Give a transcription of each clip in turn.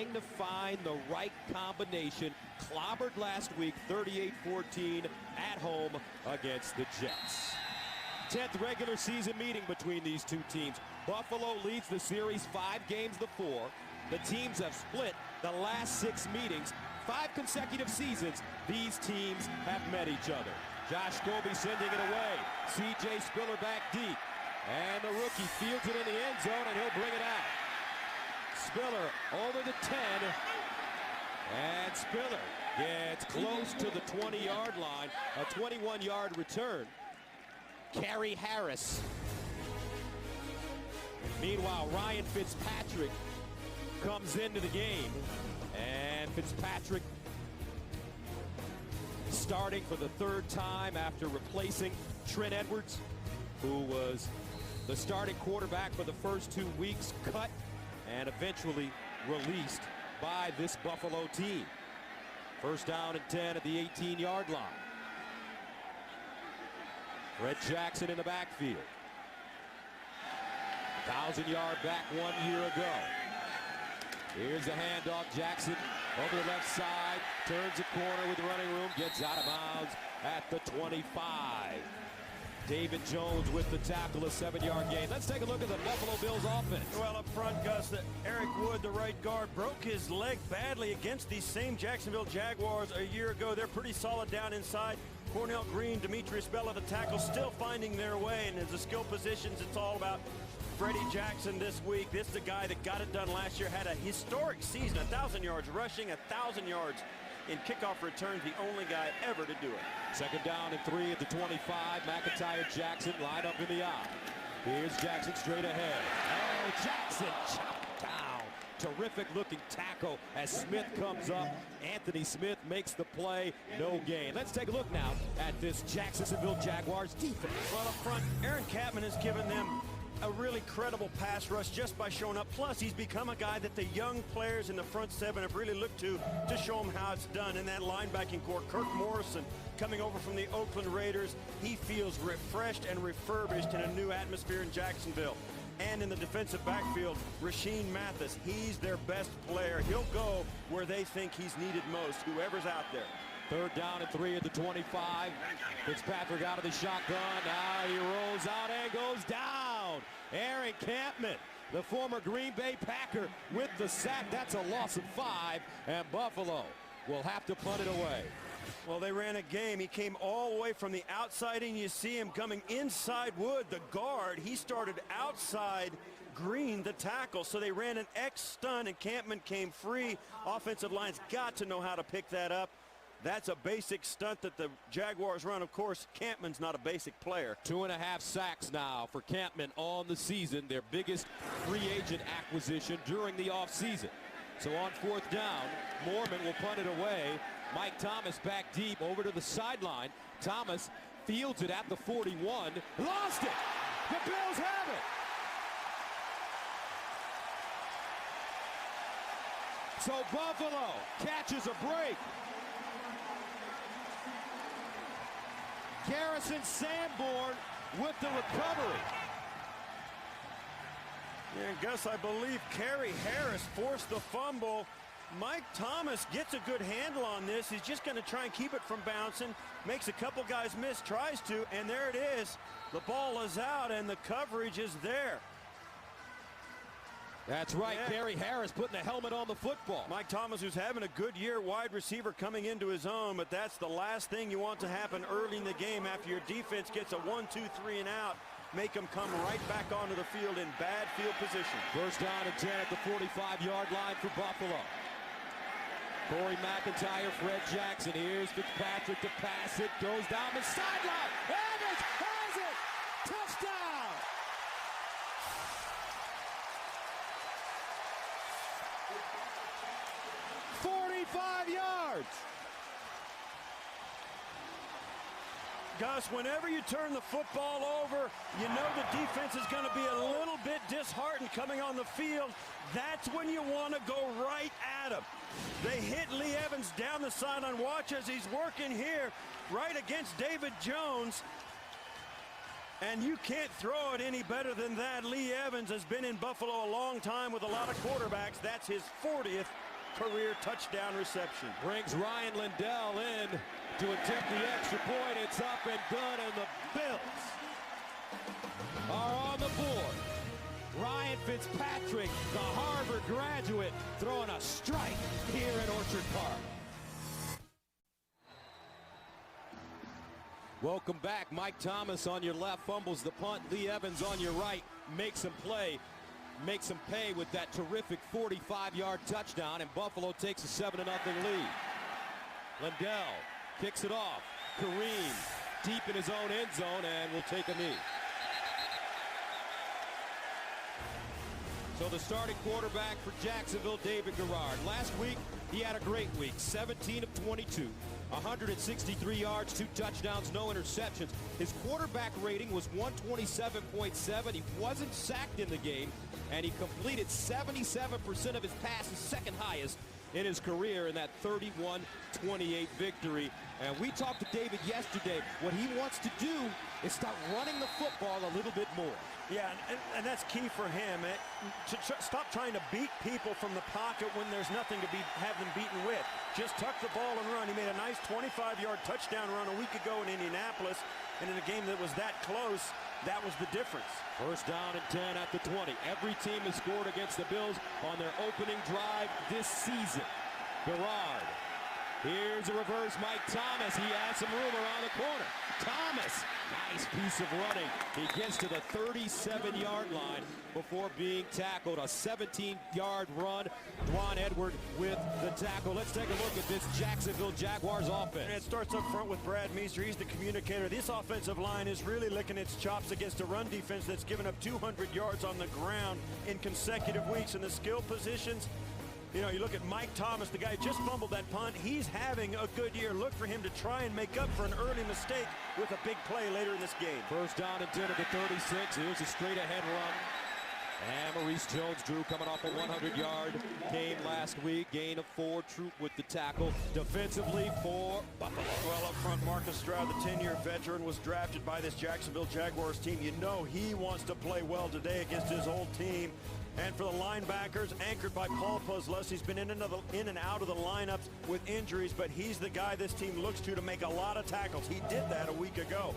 trying to find the right combination. Clobbered last week, 38-14 at home against the Jets. 10th regular season meeting between these two teams. Buffalo leads the series 5 games to 4. The teams have split the last 6 meetings. 5 consecutive seasons, these teams have met each other. Josh Scobie sending it away. C.J. Spiller back deep. And the rookie fields it in the end zone, and he'll bring it out. Spiller over the 10. And Spiller gets close to the 20-yard line. A 21-yard return. Kerry Harris. Meanwhile, Ryan Fitzpatrick comes into the game. And Fitzpatrick starting for the 3rd time after replacing Trent Edwards, who was the starting quarterback for the first 2 weeks, cut and eventually released by this Buffalo team. 1st down and 10 at the 18-yard line. Fred Jackson in the backfield. 1,000-yard back 1 year ago. Here's the handoff. Jackson over the left side, turns the corner with the running room, gets out of bounds at the 25. David Jones with the tackle, a 7-yard gain. Let's take a look at the Buffalo Bills offense. Well, up front, Gus, Eric Wood, the right guard, broke his leg badly against these same Jacksonville Jaguars a year ago. They're pretty solid down inside. Cornell Green, Demetrius Bell, the tackle, still finding their way. And as the skill positions, it's all about Freddie Jackson this week. This is the guy that got it done last year, had a historic season, 1,000 yards rushing, 1,000 yards in kickoff returns, the only guy ever to do it. 2nd down and 3 at the 25. McIntyre, Jackson line up in the eye. Here's Jackson straight ahead. Oh, Jackson chopped down. Terrific looking tackle as Smith comes up. Anthony Smith makes the play. No gain. Let's take a look now at this Jacksonville Jaguars defense. Well, up front, Aaron Kapman has given them a really credible pass rush just by showing up. Plus, he's become a guy that the young players in the front 7 have really looked to show them how it's done. In that linebacking core, Kirk Morrison coming over from the Oakland Raiders. He feels refreshed and refurbished in a new atmosphere in Jacksonville. And in the defensive backfield, Rashean Mathis, he's their best player. He'll go where they think he's needed most, whoever's out there. 3rd down and 3 at the 25. Fitzpatrick out of the shotgun. Now he rolls out and goes down. Aaron Kampman, the former Green Bay Packer, with the sack. That's a loss of 5, and Buffalo will have to punt it away. Well, they ran a game. He came all the way from the outside, and you see him coming inside Wood, the guard. He started outside Green, the tackle. So they ran an X stunt, and Kampman came free. Offensive line's got to know how to pick that up. That's a basic stunt that the Jaguars run. Of course, Kampman's not a basic player. 2.5 sacks now for Kampman on the season, their biggest free agent acquisition during the offseason. So on 4th down, Mormon will punt it away. Mike Thomas back deep over to the sideline. Thomas fields it at the 41. Lost it! The Bills have it! So Buffalo catches a break. Garrison Sanborn with the recovery. Yeah, and Gus, I believe Kerry Harris forced the fumble. Mike Thomas gets a good handle on this. He's just going to try and keep it from bouncing. Makes a couple guys miss, tries to, and there it is. The ball is out, and the coverage is there. That's right, yeah. Kerry Harris putting the helmet on the football. Mike Thomas, who's having a good year, wide receiver coming into his own, but that's the last thing you want to happen early in the game after your defense gets a 1, 2, 3 and out. Make them come right back onto the field in bad field position. 1st down and 10 at the 45-yard line for Buffalo. Corey McIntyre, Fred Jackson. Here's Fitzpatrick to pass it. Goes down the sideline. Evans has it. Touchdown. Yards. Gus, whenever you turn the football over, you know the defense is going to be a little bit disheartened coming on the field. That's when you want to go right at him. They hit Lee Evans down the sideline. Watch as he's working here right against David Jones. And you can't throw it any better than that. Lee Evans has been in Buffalo a long time with a lot of quarterbacks. That's his 40th career touchdown reception. Brings Ryan Lindell in to attempt the extra point. It's up and good, and the Bills are on the board. Ryan Fitzpatrick, the Harvard graduate, throwing a strike here at Orchard Park. Welcome back. Mike Thomas on your left, fumbles the punt. Lee Evans on your right makes him play, makes him pay with that terrific 45-yard touchdown, and Buffalo takes a 7-0 lead. Lindell kicks it off. Kareem deep in his own end zone and will take a knee. So the starting quarterback for Jacksonville, David Garrard. Last week, he had a great week. 17 of 22, 163 yards, 2 touchdowns, no interceptions. His quarterback rating was 127.7. He wasn't sacked in the game, and he completed 77% of his passes, second highest in his career in that 31-28 victory. And we talked to David yesterday. What he wants to do is start running the football a little bit more. Yeah, and that's key for him. Stop trying to beat people from the pocket when there's nothing to have them beaten with. Just tuck the ball and run. He made a nice 25-yard touchdown run a week ago in Indianapolis, and in a game that was that close, that was the difference. First down and 10 at the 20. Every team has scored against the Bills on their opening drive this season. Garrard. Here's a reverse Mike Thomas. He has some room around the corner. Thomas, nice piece of running. He gets to the 37-yard line before being tackled. A 17-yard run. Dwan Edward with the tackle. Let's take a look at this Jacksonville Jaguars offense. And it starts up front with Brad Meester. He's the communicator. This offensive line is really licking its chops against a run defense that's given up 200 yards on the ground in consecutive weeks. In the skill positions, you know, you look at Mike Thomas, the guy who just fumbled that punt. He's having a good year. Look for him to try and make up for an early mistake with a big play later in this game. First down and 10 at the 36. Here's a straight ahead run. And Maurice Jones-Drew coming off a 100-yard game last week. Gain of 4. Troop with the tackle. Defensively for Buffalo. Well, up front, Marcus Stroud, the 10-year veteran, was drafted by this Jacksonville Jaguars team. You know he wants to play well today against his old team. And for the linebackers, anchored by Paul Posluss, he's been in and out of the lineups with injuries, but he's the guy this team looks to make a lot of tackles. He did that a week ago.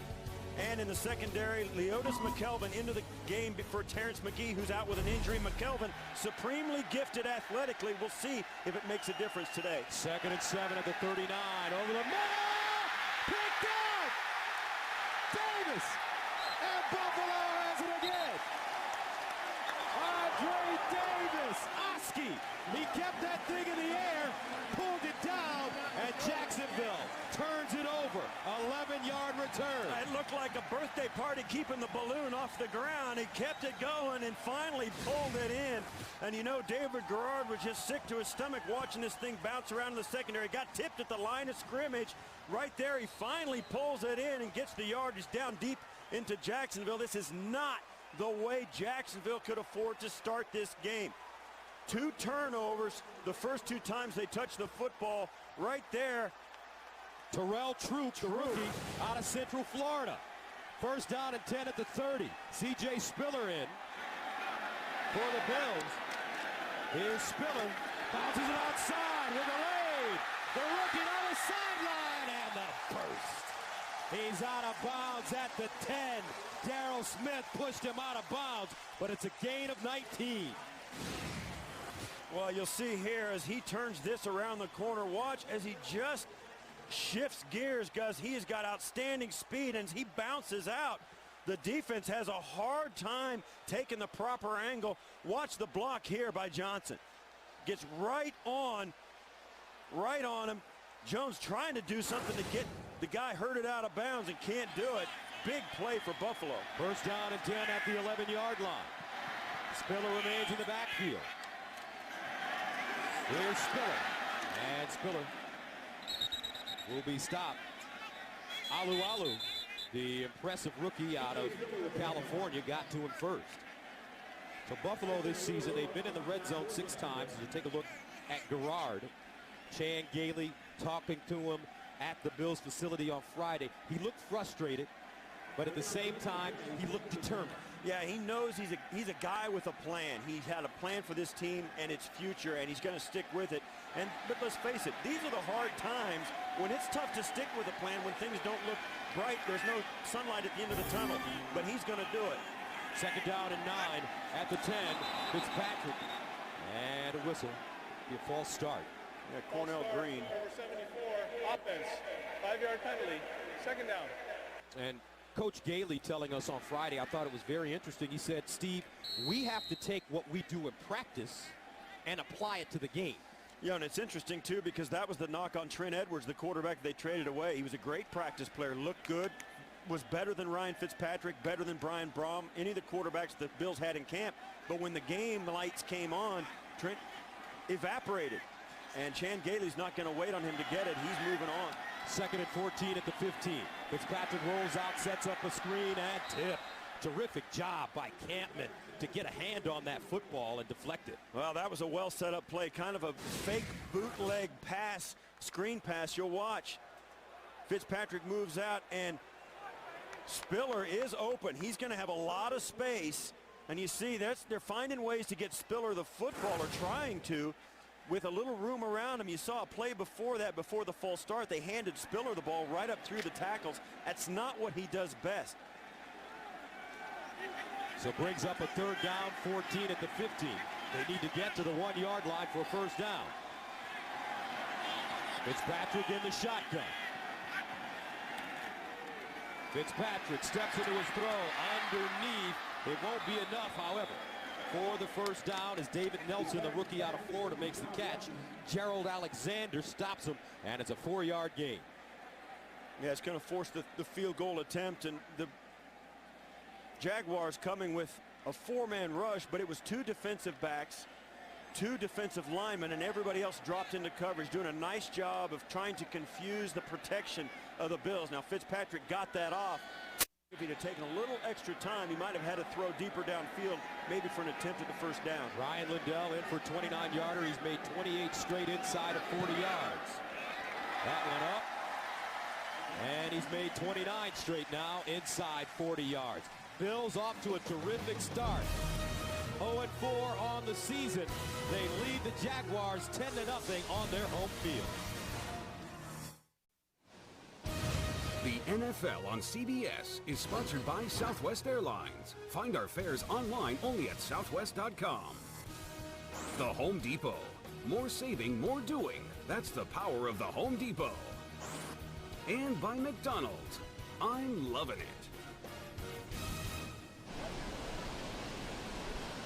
And in the secondary, Leotis McKelvin into the game for Terrence McGee, who's out with an injury. McKelvin, supremely gifted athletically. We'll see if it makes a difference today. 2nd and 7 at the 39. Over the middle. Picked up. Davis. And Buffalo has it again. Andre Davis. Oski. He kept that thing in the air, pulled it down, and Jacksonville turns it over. 11-yard return. It looked like a birthday party keeping the balloon off the ground. He kept it going and finally pulled it in. And you know, David Garrard was just sick to his stomach watching this thing bounce around in the secondary. Got tipped at the line of scrimmage. Right there, he finally pulls it in and gets the yardage down deep into Jacksonville. This is not the way Jacksonville could afford to start this game. 2 turnovers the first 2 times they touched the football. Right there, Terrell Troop, the rookie out of Central Florida. First down and 10 at the 30. C.J. Spiller in for the Bills. Here's Spiller. Bounces it outside with a lead. The rookie on the sideline and the burst. He's out of bounds at the 10. Darrell Smith pushed him out of bounds, but it's a gain of 19. Well, you'll see here as he turns this around the corner. Watch as he just shifts gears, because he has got outstanding speed, and he bounces out. The defense has a hard time taking the proper angle. Watch the block here by Johnson. Gets right on him. Jones trying to do something to get the guy herded out of bounds and can't do it. Big play for Buffalo. First down and 10 at the 11-yard line. Spiller remains in the backfield. Here's Spiller. And Spiller will be stopped. Alu, the impressive rookie out of California, got to him first. So Buffalo this season, they've been in the red zone 6 times. As you take a look at Garrard, Chan Gailey talking to him at the Bills facility on Friday. He looked frustrated. but at the same time, he looked determined. Yeah, he knows he's a guy with a plan. He's had a plan for this team and its future, and he's going to stick with it. But let's face it, these are the hard times when it's tough to stick with a plan, when things don't look bright. There's no sunlight at the end of the tunnel, but he's going to do it. Second down and 9 at the 10. Fitzpatrick. And a whistle. Be a false start. Yeah, Cornell Green. Over 74, offense, 5-yard penalty, second down. And Coach Gailey telling us on Friday, I thought it was very interesting. He said, Steve, we have to take what we do in practice and apply it to the game. Yeah, and it's interesting, too, because that was the knock on Trent Edwards, the quarterback they traded away. He was a great practice player, looked good, was better than Ryan Fitzpatrick, better than Brian Brom, any of the quarterbacks the Bills had in camp. But when the game lights came on, Trent evaporated. And Chan Gailey's not going to wait on him to get it. He's moving on. Second and 14 at the 15. Fitzpatrick rolls out, sets up a screen, and tip. Terrific job by Campman to get a hand on that football and deflect it. Well, that was a well set up play, kind of a fake bootleg pass, screen pass. You'll watch. Fitzpatrick moves out, and Spiller is open. He's going to have a lot of space, and you see they're finding ways to get Spiller the football, or trying to, with a little room around him. You saw a play before that, before the false start. They handed Spiller the ball right up through the tackles. That's not what he does best. So brings up a third down, 14 at the 15. They need to get to the 1-yard line for a first down. Fitzpatrick in the shotgun. Fitzpatrick steps into his throw underneath. It won't be enough, however. For the first down, as David Nelson, the rookie out of Florida, makes the catch. Gerald Alexander stops him, and it's a 4-yard gain. Yeah, it's going to force the field goal attempt, and the Jaguars coming with a 4-man rush, but it was 2 defensive backs, 2 defensive linemen, and everybody else dropped into coverage, doing a nice job of trying to confuse the protection of the Bills. Now, Fitzpatrick got that off. If he'd have taken a little extra time, he might have had to throw deeper downfield, maybe for an attempt at the first down. Ryan Lindell in for 29-yarder. He's made 28 straight inside of 40 yards. That one up. And he's made 29 straight now inside 40 yards. Bills off to a terrific start. 0-4 on the season. They lead the Jaguars 10-0 on their home field. The NFL on CBS is sponsored by Southwest Airlines. Find our fares online only at southwest.com. The Home Depot. More saving, more doing. That's the power of the Home Depot. And by McDonald's. I'm loving it.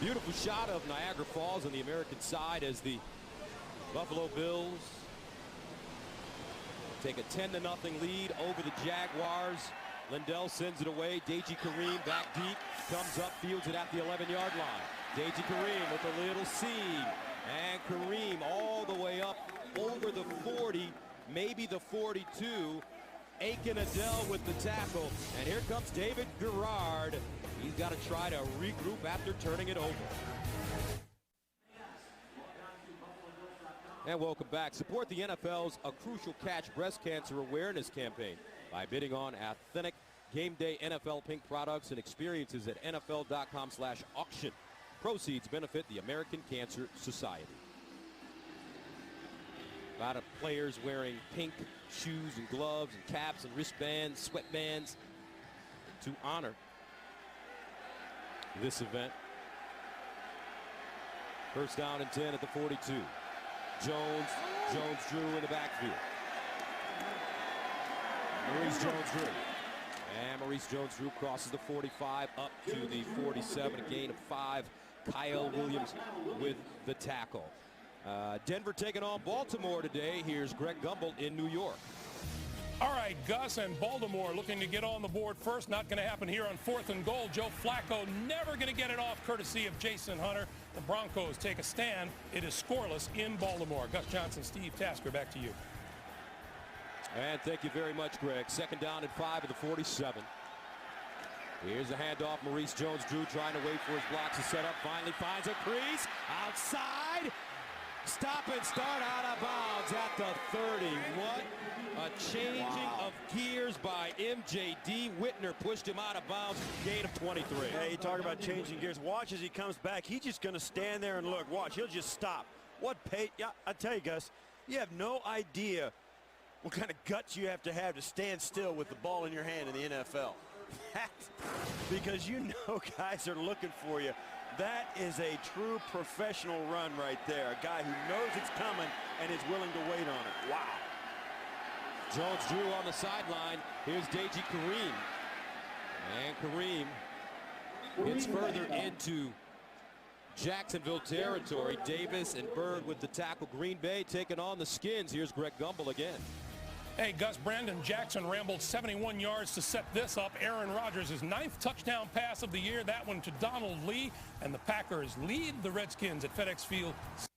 Beautiful shot of Niagara Falls on the American side as the Buffalo Bills take a 10-0 lead over the Jaguars. Lindell sends it away. Deji Kareem back deep, comes up, fields it at the 11-yard line. Deji Kareem with a little seam, and Kareem all the way up over the 40, maybe the 42. Aiken Adele with the tackle, and here comes David Garrard. He's got to try to regroup after turning it over. And welcome back. Support the NFL's A Crucial Catch breast cancer awareness campaign by bidding on authentic game day NFL pink products and experiences at NFL.com/auction. Proceeds benefit the American Cancer Society. A lot of players wearing pink shoes and gloves and caps and wristbands, sweatbands to honor this event. First down and 10 at the 42. Jones-Drew in the backfield. Maurice Jones-Drew. And Maurice Jones-Drew crosses the 45 up to the 47, a gain of 5. Kyle Williams with the tackle. Denver taking on Baltimore today. Here's Greg Gumbel in New York. All right, Gus, and Baltimore looking to get on the board first. Not going to happen here on 4th and goal. Joe Flacco never going to get it off, courtesy of Jason Hunter. The Broncos take a stand. It is scoreless in Baltimore. Gus Johnson, Steve Tasker, back to you. And thank you very much, Greg. Second down and 5 at the 47. Here's a handoff. Maurice Jones-Drew trying to wait for his blocks to set up. Finally finds a crease outside. Stop and start out of bounds at the 30. What a changing of gears by MJD. Whitner pushed him out of bounds. Gain of 23. Hey, you talk about changing gears. Watch as he comes back. He's just going to stand there and look. Watch. He'll just stop. What pace? Yeah, I tell you, Gus, you have no idea what kind of guts you have to stand still with the ball in your hand in the NFL. Because you know guys are looking for you. That is a true professional run right there. A guy who knows it's coming and is willing to wait on it. Wow. Jones drew on the sideline. Here's Deji Kareem. And Kareem gets further into Jacksonville territory. Davis and Bird with the tackle. Green Bay taking on the Skins. Here's Greg Gumbel again. Hey, Gus, Brandon Jackson rambled 71 yards to set this up. Aaron Rodgers' 9th touchdown pass of the year. That one to Donald Lee. And the Packers lead the Redskins at FedEx Field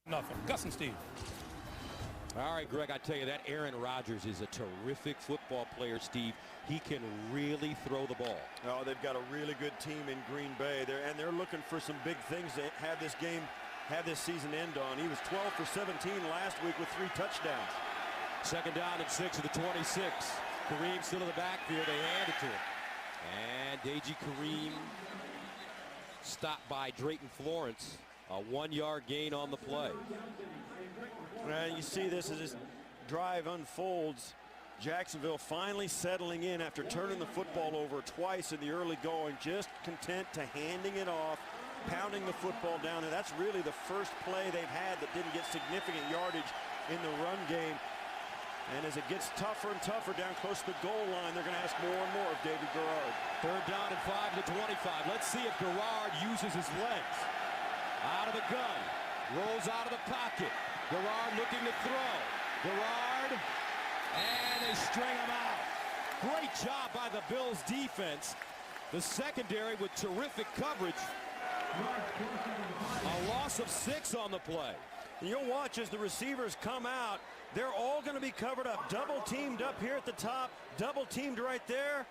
7-0. Gus and Steve. All right, Greg, I tell you, that Aaron Rodgers is a terrific football player, Steve. He can really throw the ball. Oh, they've got a really good team in Green Bay. They're looking for some big things to have this season end on. He was 12 for 17 last week with 3 touchdowns. Second down and 6 of the 26. Kareem still in the backfield. They hand it to him. And Deji Kareem stopped by Drayton Florence. A 1-yard gain on the play. And you see this as this drive unfolds. Jacksonville finally settling in after turning the football over twice in the early going, just content to handing it off, pounding the football down. And that's really the first play they've had that didn't get significant yardage in the run game. And as it gets tougher and tougher down close to the goal line, they're going to ask more and more of David Garrard. Third down and 5 to 25. Let's see if Garrard uses his legs. Out of the gun. Rolls out of the pocket. Garrard looking to throw. Garrard. And they string him out. Great job by the Bills defense. The secondary with terrific coverage. A loss of 6 on the play. And you'll watch as the receivers come out. They're all going to be covered up. Double teamed up here at the top. Double teamed right there.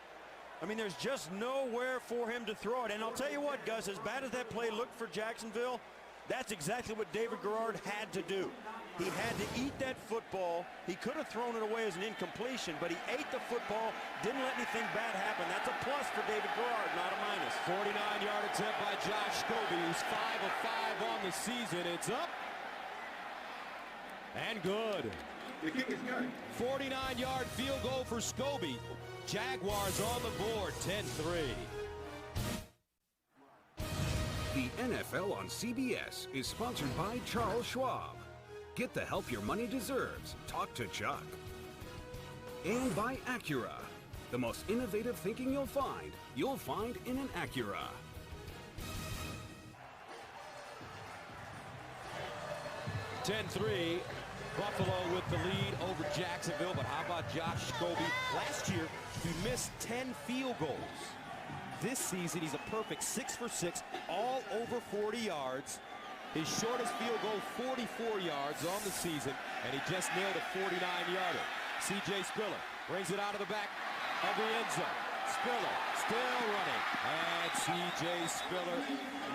I mean, there's just nowhere for him to throw it. And I'll tell you what, Gus, as bad as that play looked for Jacksonville, that's exactly what David Garrard had to do. He had to eat that football. He could have thrown it away as an incompletion, but he ate the football, didn't let anything bad happen. That's a plus for David Garrard, not a minus. 49-yard attempt by Josh Scobie, who's 5 of 5 on the season. It's up. And good. The kick is good. 49-yard field goal for Scobie. Jaguars on the board, 10-3. The NFL on CBS is sponsored by Charles Schwab. Get the help your money deserves. Talk to Chuck. And by Acura. The most innovative thinking you'll find in an Acura. (10-3). Buffalo with the lead over Jacksonville, but how about Josh Scobie? Last year, he missed 10 field goals. This season, he's a perfect 6 for 6, all over 40 yards. His shortest field goal, 44 yards on the season, and he just nailed a 49-yarder. C.J. Spiller brings it out of the back of the end zone. Spiller still running, and C.J. Spiller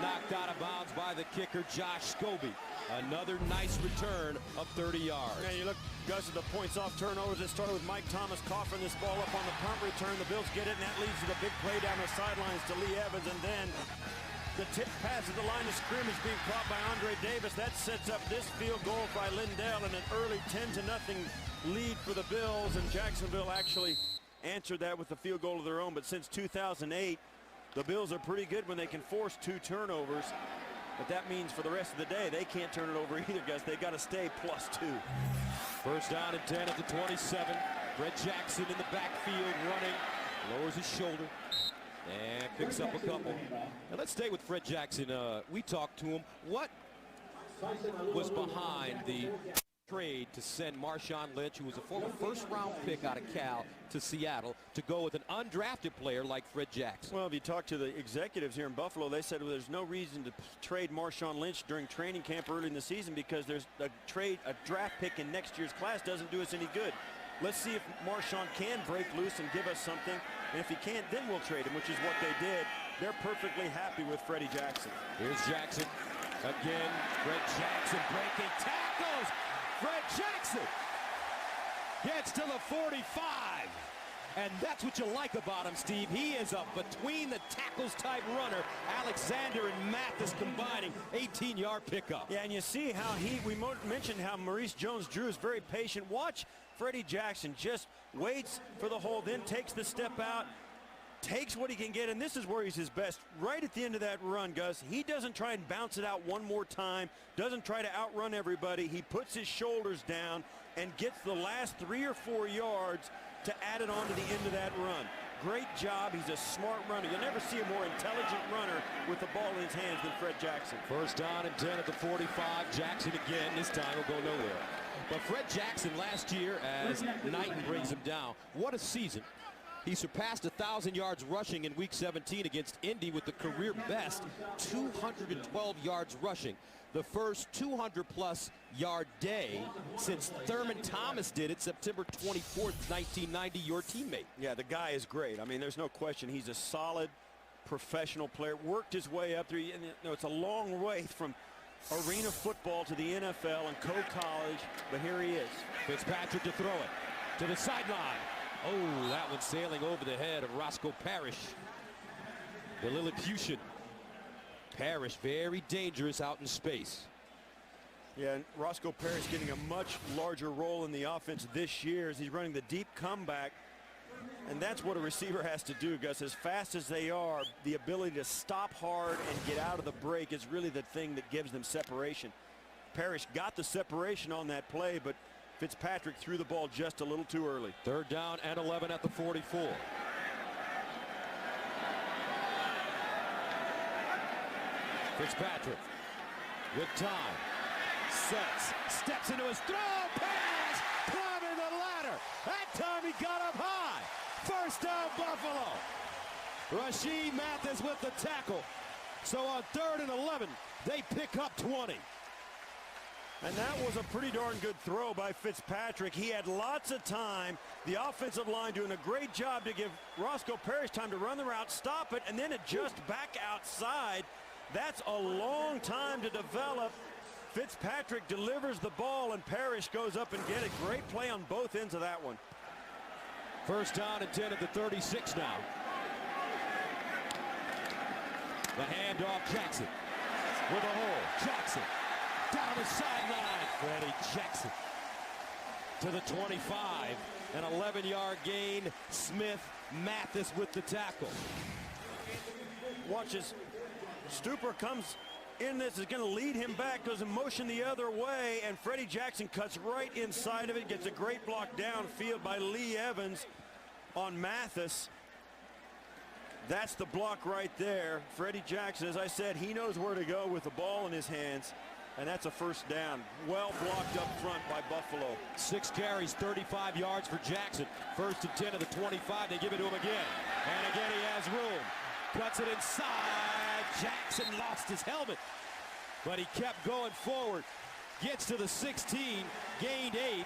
knocked out of bounds by the kicker, Josh Scobie. Another nice return of 30 yards. Yeah, you look, Gus, at the points off turnovers. It started with Mike Thomas coughing this ball up on the punt return. The Bills get it, and that leads to the big play down the sidelines to Lee Evans. And then the tip pass at the line of scrimmage being caught by Andre Davis. That sets up this field goal by Lindell and an early 10-0 lead for the Bills. And Jacksonville actually answered that with a field goal of their own. But since 2008, the Bills are pretty good when they can force 2 turnovers. But that means for the rest of the day, they can't turn it over either, guys. They got to stay +2. First down and 10 at the 27. Fred Jackson in the backfield running. Lowers his shoulder and picks up a couple. Now let's stay with Fred Jackson. We talked to him. What was behind the trade to send Marshawn Lynch, who was a former first-round pick out of Cal, to Seattle to go with an undrafted player like Fred Jackson? Well, if you talk to the executives here in Buffalo, they said, well, there's no reason to trade Marshawn Lynch during training camp early in the season because there's a draft pick in next year's class doesn't do us any good. Let's see if Marshawn can break loose and give us something. And if he can't, then we'll trade him, which is what they did. They're perfectly happy with Freddie Jackson. Here's Jackson again. Fred Jackson breaking tackles. Fred Jackson Gets to the 45. And that's what you like about him, Steve. He is a between-the-tackles type runner. Alexander and Mathis combining, 18-yard pickup. Yeah, and you see how we mentioned how Maurice Jones-Drew is very patient. Watch Freddie Jackson just waits for the hole, then takes the step out, takes what he can get, and this is where he's his best. Right at the end of that run, Gus, he doesn't try and bounce it out one more time, doesn't try to outrun everybody. He puts his shoulders down and gets the last 3 or 4 yards to add it on to the end of that run. Great job. He's a smart runner. You'll never see a more intelligent runner with the ball in his hands than Fred Jackson. First down and 10 at the 45. Jackson again. This time will go nowhere. But Fred Jackson last year, as Knighton brings him down, what a season. He surpassed 1,000 yards rushing in Week 17 against Indy with the career best 212 yards rushing. The first 200-plus yard day since Thurman Thomas did it September 24th, 1990, your teammate. Yeah, the guy is great. I mean, there's no question. He's a solid professional player. Worked his way up there. You know, it's a long way from arena football to the NFL and co-college, but here he is. Fitzpatrick to throw it to the sideline. Oh, that one sailing over the head of Roscoe Parrish, the Lilliputian. Parrish very dangerous out in space. Yeah, and Roscoe Parrish getting a much larger role in the offense this year as he's running the deep comeback. And that's what a receiver has to do, Gus. As fast as they are, the ability to stop hard and get out of the break is really the thing that gives them separation. Parrish got the separation on that play, but Fitzpatrick threw the ball just a little too early. Third down and 11 at the 44. Fitzpatrick with time, sets, steps into his throw, pass, climbing the ladder. That time he got up high. First down, Buffalo. Rasheed Mathis with the tackle. So on 3rd and 11, they pick up 20. And that was a pretty darn good throw by Fitzpatrick. He had lots of time. The offensive line doing a great job to give Roscoe Parrish time to run the route, stop it, and then adjust back outside. That's a long time to develop. Fitzpatrick delivers the ball, and Parrish goes up and gets it. Great play on both ends of that one. First down and 10 at the 36 now. The handoff, Jackson with a hole. Jackson down the sideline. Freddie Jackson to the 25. An 11-yard gain. Smith, Mathis with the tackle. Watch as Stupor comes in. This is going to lead him back, goes in motion the other way, and Freddie Jackson cuts right inside of it, gets a great block downfield by Lee Evans on Mathis. That's the block right there. Freddie Jackson, as I said, he knows where to go with the ball in his hands, and that's a first down. Well blocked up front by Buffalo. 6 carries, 35 yards for Jackson. First and 10 of the 25. They give it to him again. And again he has room. Cuts it inside. Jackson lost his helmet, but he kept going forward. Gets to the 16, gained 8.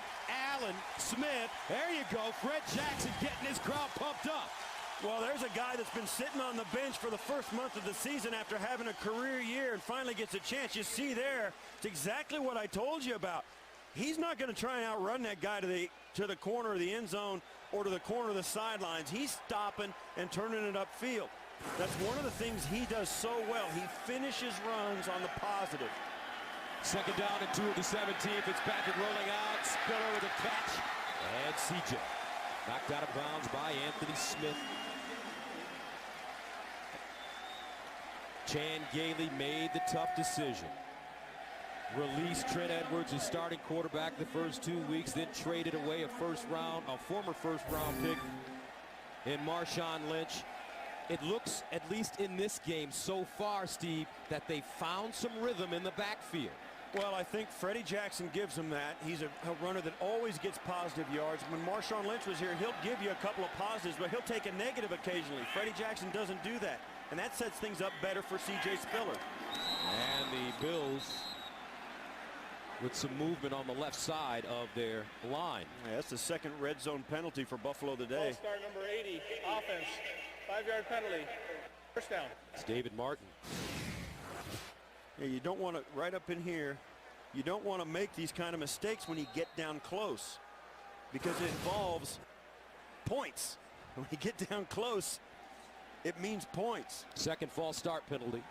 Allen, Smith, there you go. Fred Jackson getting his crowd pumped up. Well, there's a guy that's been sitting on the bench for the first month of the season after having a career year and finally gets a chance. You see there, it's exactly what I told you about. He's not going to try and outrun that guy to the corner of the end zone or to the corner of the sidelines. He's stopping and turning it upfield. That's one of the things he does so well. He finishes runs on the positive. Second down and 2 of the 17. Fitzpatrick rolling out. Spiller with a catch. And CJ knocked out of bounds by Anthony Smith. Chan Gailey made the tough decision. Released Trent Edwards, his starting quarterback, the first 2 weeks, then traded away a former first-round pick in Marshawn Lynch. It looks, at least in this game so far, Steve, that they found some rhythm in the backfield. Well, I think Freddie Jackson gives him that. He's a runner that always gets positive yards. When Marshawn Lynch was here, he'll give you a couple of positives, but he'll take a negative occasionally. Freddie Jackson doesn't do that, and that sets things up better for C.J. Spiller. And the Bills with some movement on the left side of their line. Yeah, that's the second red zone penalty for Buffalo today. Ball star number 80, offense, 5-yard penalty, first down. It's David Martin. Yeah, you don't want to, right up in here, you don't want to make these kind of mistakes when you get down close. because it involves points. When you get down close, it means points. Second false start penalty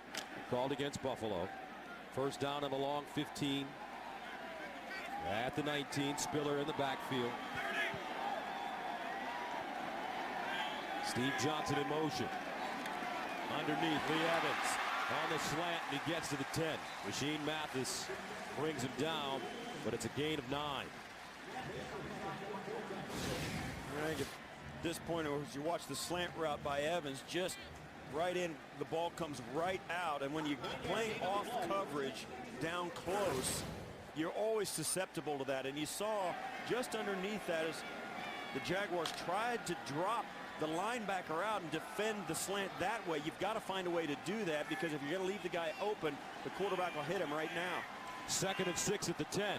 called against Buffalo. First down on the long 15. At the 19, Spiller in the backfield. Steve Johnson in motion. Underneath, Lee Evans on the slant, and he gets to the 10. Rasheed Mathis brings him down, but it's a gain of 9. I think at this point, as you watch the slant route by Evans, just right in, the ball comes right out, and when you're playing off coverage down close, you're always susceptible to that. And you saw just underneath that as the Jaguars tried to drop the linebacker out and defend the slant that way. You've got to find a way to do that, because if you're going to leave the guy open, the quarterback will hit him right now. 2nd and 6 at the 10.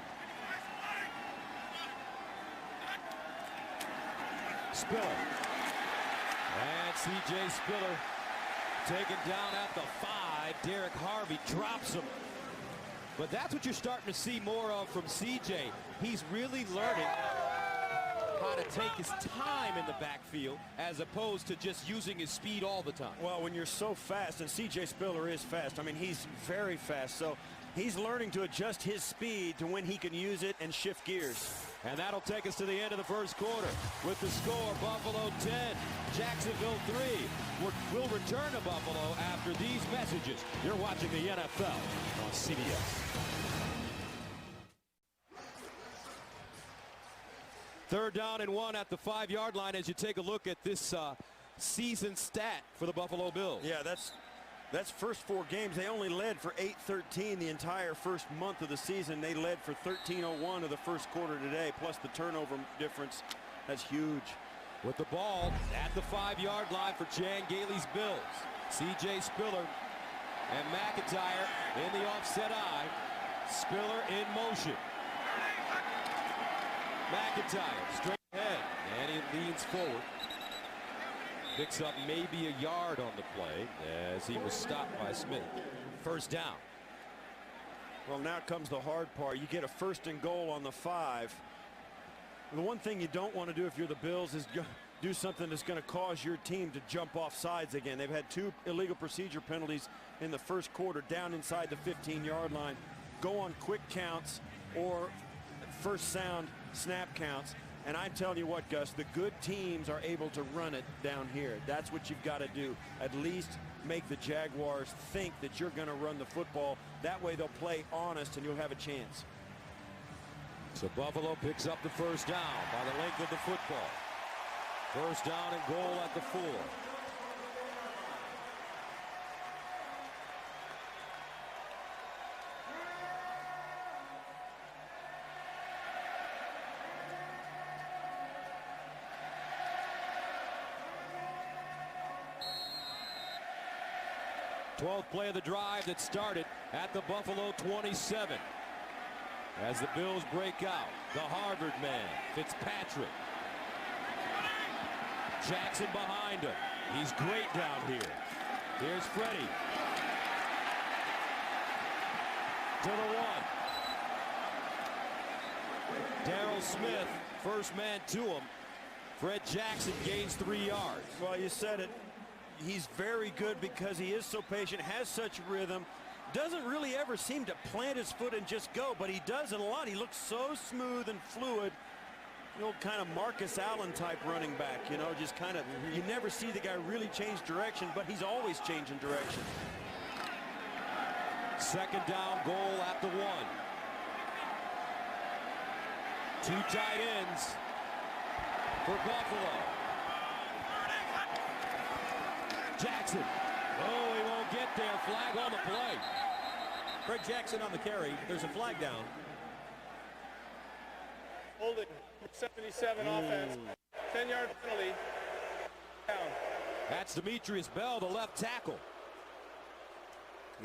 Spiller. And C.J. Spiller taken down at the 5. Derek Harvey drops him. But that's what you're starting to see more of from C.J. He's really learning how to take his time in the backfield as opposed to just using his speed all the time. Well, when you're so fast, and C.J. Spiller is fast, I mean, he's very fast, so he's learning to adjust his speed to when he can use it and shift gears. And that'll take us to the end of the first quarter with the score: Buffalo 10, Jacksonville 3. We'll return to Buffalo after these messages. You're watching the NFL on CBS. 3rd down and 1 at the 5-yard line as you take a look at this season stat for the Buffalo Bills. Yeah, that's first 4 games. They only led for 8-13 the entire first month of the season. They led for 13-01 of the first quarter today, plus the turnover difference. That's huge. With the ball at the 5-yard line for Chan Gailey's Bills. C.J. Spiller and McIntyre in the offset eye. Spiller in motion. McIntyre straight ahead, and he leans forward. Picks up maybe a yard on the play as he was stopped by Smith. First down. Well, now comes the hard part. You get a 1st and goal on the 5. The one thing you don't want to do if you're the Bills is do something that's going to cause your team to jump off sides again. They've had 2 illegal procedure penalties in the first quarter down inside the 15-yard line. Go on quick counts or first sound snap counts. And I'm telling you what, Gus, the good teams are able to run it down here. That's what you've got to do. At least make the Jaguars think that you're going to run the football. That way they'll play honest and you'll have a chance. So Buffalo picks up the first down by the length of the football. First down and goal at the 4. Play of the drive that started at the Buffalo 27. As the Bills break out, the Harvard man, Fitzpatrick. Jackson behind him. He's great down here. Here's Freddie. To the 1. Darrell Smith, first man to him. Fred Jackson gains 3 yards. Well, you said it. He's very good because he is so patient, has such rhythm, doesn't really ever seem to plant his foot and just go, but he does it a lot. He looks so smooth and fluid. The old kind of Marcus Allen type running back, you know, just kind of, you never see the guy really change direction, but he's always changing direction. 2nd down, goal at the 1. 2 tight ends for Buffalo. Jackson. Oh, he won't get there. Flag on the play. Fred Jackson on the carry. There's a flag down. Holding 77 offense. 10-yard penalty. Down. That's Demetrius Bell, the left tackle.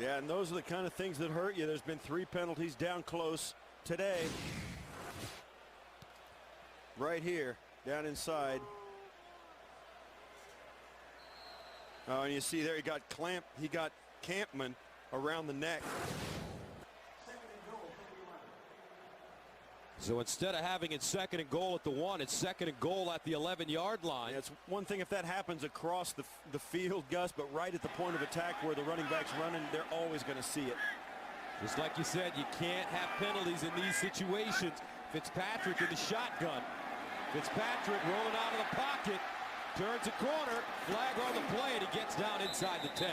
Yeah, and those are the kind of things that hurt you. There's been 3 penalties down close today. Right here, down inside. Oh, and you see there he got Campman around the neck. So instead of having it 2nd and goal at the 1, it's 2nd and goal at the 11-yard line. Yeah, it's one thing if that happens across the field, Gus, but right at the point of attack where the running back's running, they're always going to see it. Just like you said, you can't have penalties in these situations. Fitzpatrick in the shotgun. Fitzpatrick rolling out of the pocket. Turns a corner. Flag on the play, and he gets down inside the 10.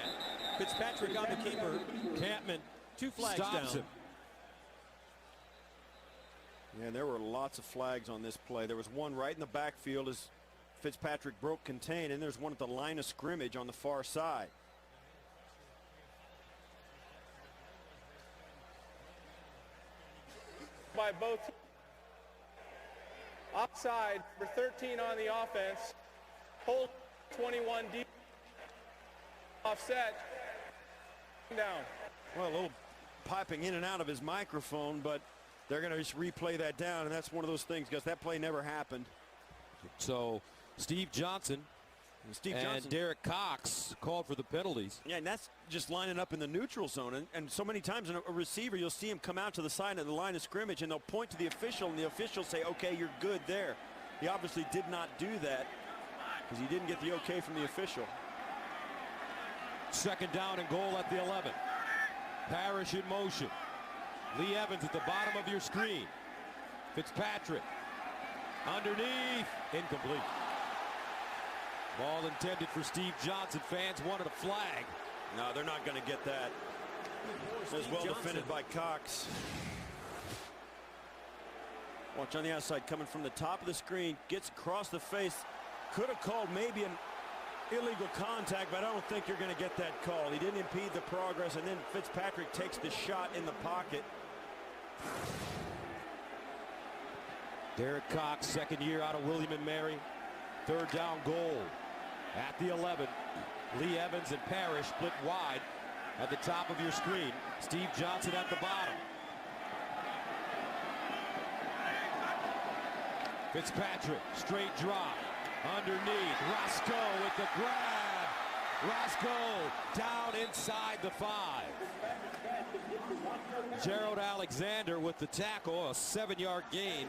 Fitzpatrick on the keeper. Campman 2 flags stops down. him. Yeah, there were lots of flags on this play. There was one right in the backfield as Fitzpatrick broke contain, and there's one at the line of scrimmage on the far side. By both. Offside for 13 on the offense. Hold 21 deep. Offset. Down. Well, a little piping in and out of his microphone, but they're going to just replay that down, and that's one of those things, because that play never happened. So Steve Johnson and Derek Cox called for the penalties. Yeah, and that's just lining up in the neutral zone. And so many times in a receiver, you'll see him come out to the side of the line of scrimmage, and they'll point to the official, and the official say, okay, you're good there. He obviously did not do that because he didn't get the okay from the official. 2nd down and goal at the 11. Parrish in motion. Lee Evans at the bottom of your screen. Fitzpatrick underneath, incomplete. Ball intended for Steve Johnson. Fans wanted a flag. No, they're not going to get that. It was well defended by Cox. Watch on the outside, coming from the top of the screen, gets across the face. Could have called maybe an illegal contact, but I don't think you're going to get that call. He didn't impede the progress, and then Fitzpatrick takes the shot in the pocket. Derek Cox, 2nd year out of William & Mary. 3rd down goal at the 11. Lee Evans and Parrish split wide at the top of your screen. Steve Johnson at the bottom. Fitzpatrick, straight drop. Underneath, Roscoe with the grab. Roscoe down inside the 5. Gerald Alexander with the tackle, a 7-yard gain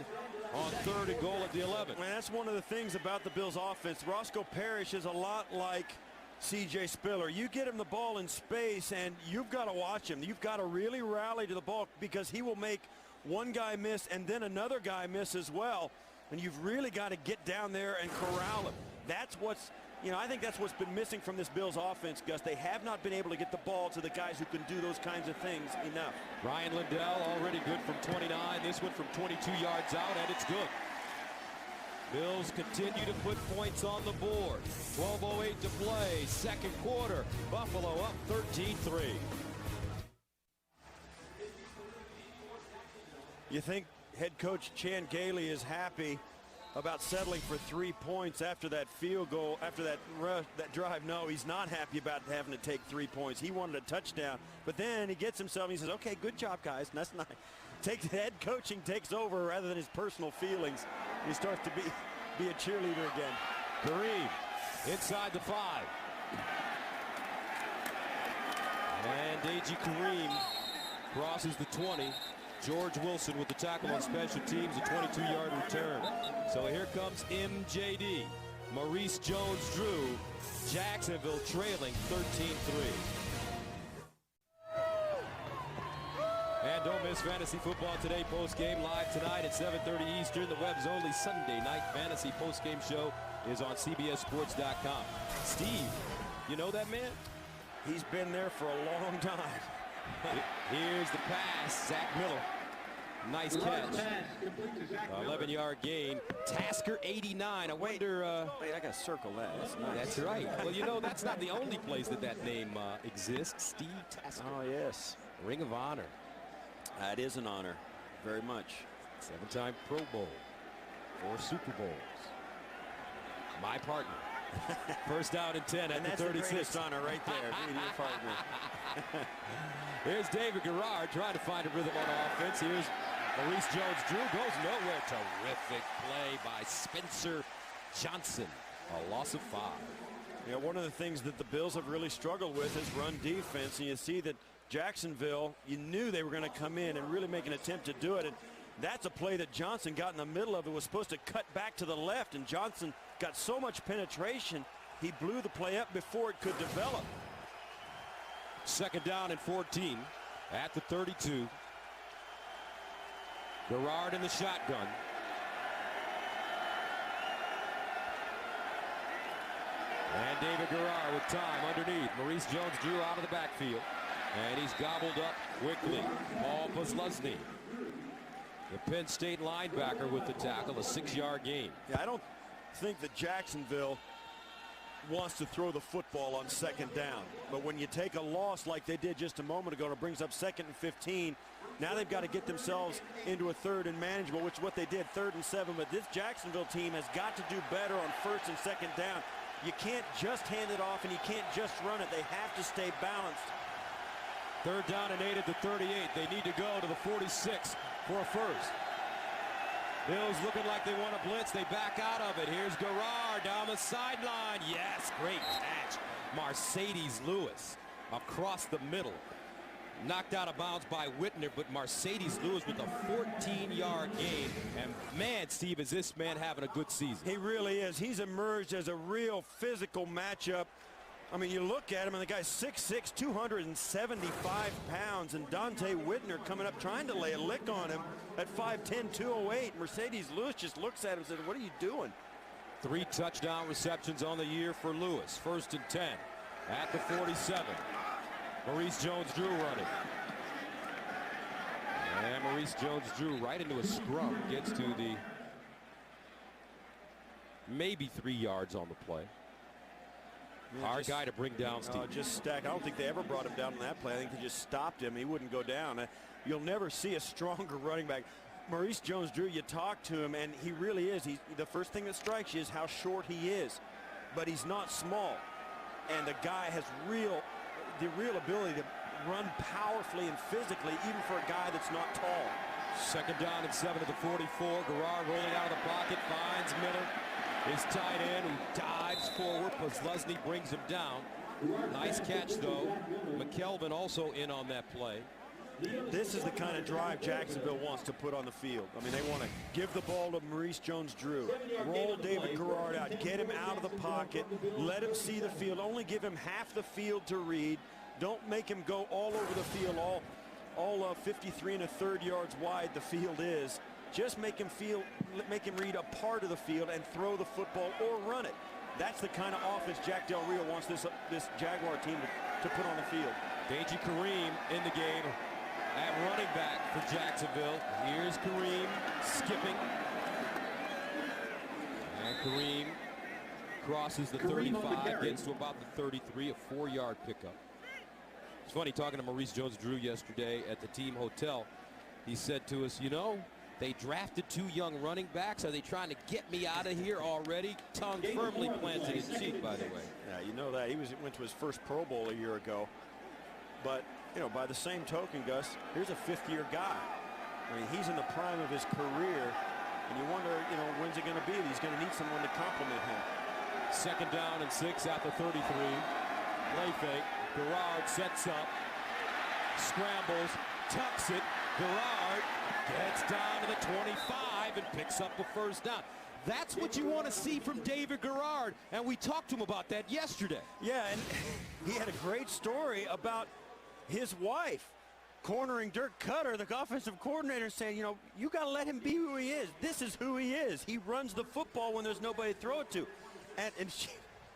on 3rd and goal at the 11. Man, that's one of the things about the Bills offense. Roscoe Parrish is a lot like C.J. Spiller. You get him the ball in space, and you've got to watch him. You've got to really rally to the ball, because he will make one guy miss and then another guy miss as well. And you've really got to get down there and corral him. That's what's, I think that's what's been missing from this Bills offense, Gus. They have not been able to get the ball to the guys who can do those kinds of things enough. Ryan Lindell already good from 29. This one from 22 yards out, and it's good. Bills continue to put points on the board. 12:08 to play, 2nd quarter. Buffalo up 13-3. You think head coach Chan Gailey is happy about settling for 3 points after that field goal, after that drive? No, he's not happy about having to take 3 points. He wanted a touchdown, but then he gets himself, and he says, okay, good job, guys. And that's not, head coaching takes over rather than his personal feelings. He starts to be a cheerleader again. Kareem inside the 5. And A.J. Kareem crosses the 20. George Wilson with the tackle on special teams, a 22-yard return. So here comes MJD. Maurice Jones-Drew, Jacksonville trailing 13-3. And don't miss Fantasy Football Today post-game live tonight at 7:30 Eastern. The web's only Sunday night fantasy post-game show is on CBSSports.com. Steve, you know that man? He's been there for a long time. Here's the pass, Zach Miller. Nice catch. 11-yard gain. Tasker 89. I wonder. Wait, I got to circle that. That's nice. That's right. Well, that's not the only place that name exists. Steve Tasker. Oh, yes. Ring of Honor. That is an honor. Very much. 7-time Pro Bowl. 4 Super Bowls. My partner. 1st down and 10 at the 36. And that's the greatest honor right there, being your partner. Here's David Garrard trying to find a rhythm on offense. Here's Maurice Jones-Drew, goes nowhere. Terrific play by Spencer Johnson. A loss of 5. One of the things that the Bills have really struggled with is run defense, and you see that Jacksonville, you knew they were going to come in and really make an attempt to do it. And That's a play that Johnson got in the middle of. It was supposed to cut back to the left, and Johnson got so much penetration, he blew the play up before it could develop. Second down and 14 at the 32. Garrard in the shotgun. And David Garrard with time underneath. Maurice Jones-Drew out of the backfield. And he's gobbled up quickly. Paul Posluszny, the Penn State linebacker, with the tackle, a 6-yard gain. Yeah, I don't think that Jacksonville wants to throw the football on second down. But when you take a loss like they did just a moment ago, and it brings up 2nd and 15, now they've got to get themselves into a 3rd and manageable, which is what they did, 3rd and 7. But this Jacksonville team has got to do better on 1st and 2nd down. You can't just hand it off, and you can't just run it. They have to stay balanced. 3rd down and 8 at the 38. They need to go to the 46 for a first. Bills looking like they want to blitz. They back out of it. Here's Garrard down the sideline. Yes, great catch. Mercedes Lewis across the middle. Knocked out of bounds by Whitner, but Mercedes Lewis with a 14-yard gain. And man, Steve, is this man having a good season? He really is. He's emerged as a real physical matchup. I mean, you look at him, and the guy's 6'6", 275 pounds, and Dante Whitner coming up trying to lay a lick on him at 5'10", 208. Mercedes Lewis just looks at him and says, what are you doing? 3 touchdown receptions on the year for Lewis. 1st and 10 at the 47. Maurice Jones-Drew running. And Maurice Jones-Drew right into a scrum. Gets to the maybe 3 yards on the play. Hard guy to bring down, Steve. Just stack. I don't think they ever brought him down on that play. I think they just stopped him. He wouldn't go down. You'll never see a stronger running back. Maurice Jones-Drew, you talk to him, and he really is. The first thing that strikes you is how short he is. But he's not small. And the guy has the real ability to run powerfully and physically, even for a guy that's not tall. 2nd down and 7 at the 44. Garrard rolling out of the pocket, finds Miller. His tight end, who dives forward. Posluszny brings him down. Nice catch, though. McKelvin also in on that play. This is the kind of drive Jacksonville wants to put on the field. I mean, they want to give the ball to Maurice Jones-Drew, roll David Garrard out, get him out of the pocket, let him see the field, only give him half the field to read. Don't make him go all over the field, all 53 1/3 yards wide the field is. Just make him read a part of the field and throw the football or run it. That's the kind of offense Jack Del Rio wants this Jaguar team to put on the field. Deji Kareem in the game at running back for Jacksonville. Here's Kareem skipping. And Kareem crosses the 35, gets to about the 33, a 4-yard pickup. It's funny, talking to Maurice Jones-Drew yesterday at the team hotel, he said to us, you know, they drafted 2 young running backs. Are they trying to get me out of here already? Tongue firmly planted in cheek, by the way. Yeah, you know that. He went to his first Pro Bowl a year ago. But, you know, by the same token, Gus, here's a 5th-year guy. I mean, he's in the prime of his career. And you wonder, you know, when's it going to be? He's going to need someone to complement him. 2nd down and 6 at the 33. Play fake. Garrard sets up. Scrambles. Tucks it. Garrard gets down to the 25 and picks up a 1st down. That's what you want to see from David Garrard, and we talked to him about that yesterday. Yeah, and he had a great story about his wife cornering Dirk Cutter, the offensive coordinator, saying, you know, you got to let him be who he is. This is who he is. He runs the football when there's nobody to throw it to. And she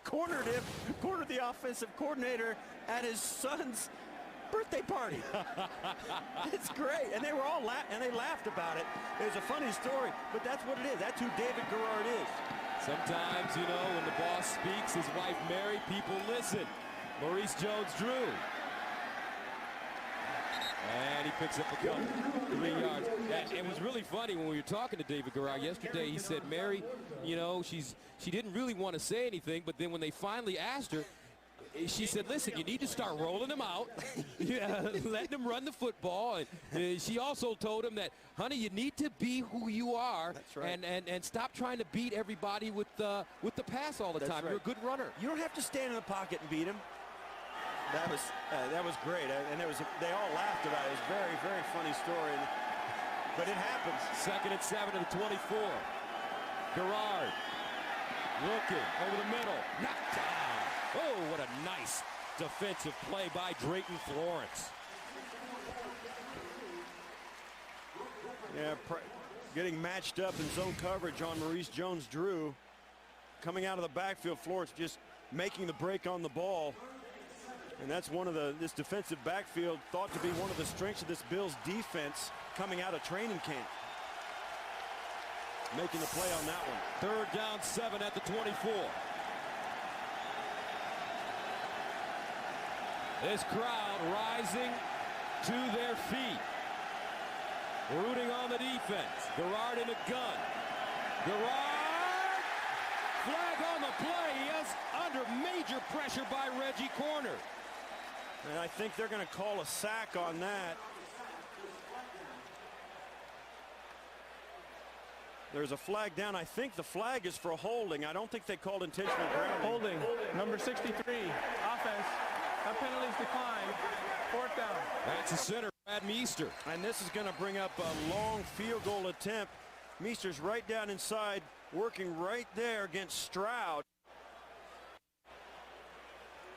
cornered the offensive coordinator at his son's birthday party. It's great, and they were all they laughed about it. It was a funny story, but that's what it is. That's who David Garrard is. Sometimes, you know, when the boss speaks, his wife Mary, people listen. Maurice Jones-Drew. And he picks up a couple, 3 yards. It was really funny when we were talking to David Garrard yesterday. He said, Mary, you know, she didn't really want to say anything, but then when they finally asked her, she said, listen, you need to start rolling them out, letting them run the football. And she also told him that, honey, you need to be who you are. That's right. and stop trying to beat everybody with the pass all the time. Right. You're a good runner. You don't have to stand in the pocket and beat him. That was great, and they all laughed about it. It was a very, very funny story. And but it happens. 2nd and 7 to the 24. Garrard looking over the middle. Knocked down. Oh, what a nice defensive play by Drayton Florence. Yeah, getting matched up in zone coverage on Maurice Jones-Drew. Coming out of the backfield, Florence just making the break on the ball. And that's one of this defensive backfield thought to be one of the strengths of this Bills defense coming out of training camp. Making the play on that one. 3rd down 7 at the 24. This crowd rising to their feet. Rooting on the defense. Garrard in a gun. Garrard! Flag on the play. He is under major pressure by Reggie Corner. And I think they're going to call a sack on that. There's a flag down. I think the flag is for holding. I don't think they called intentional grounding. Holding. Number 63. Offense. That penalty's declined. 4th down. That's the center, Brad Meester. And this is going to bring up a long field goal attempt. Meester's right down inside, working right there against Stroud.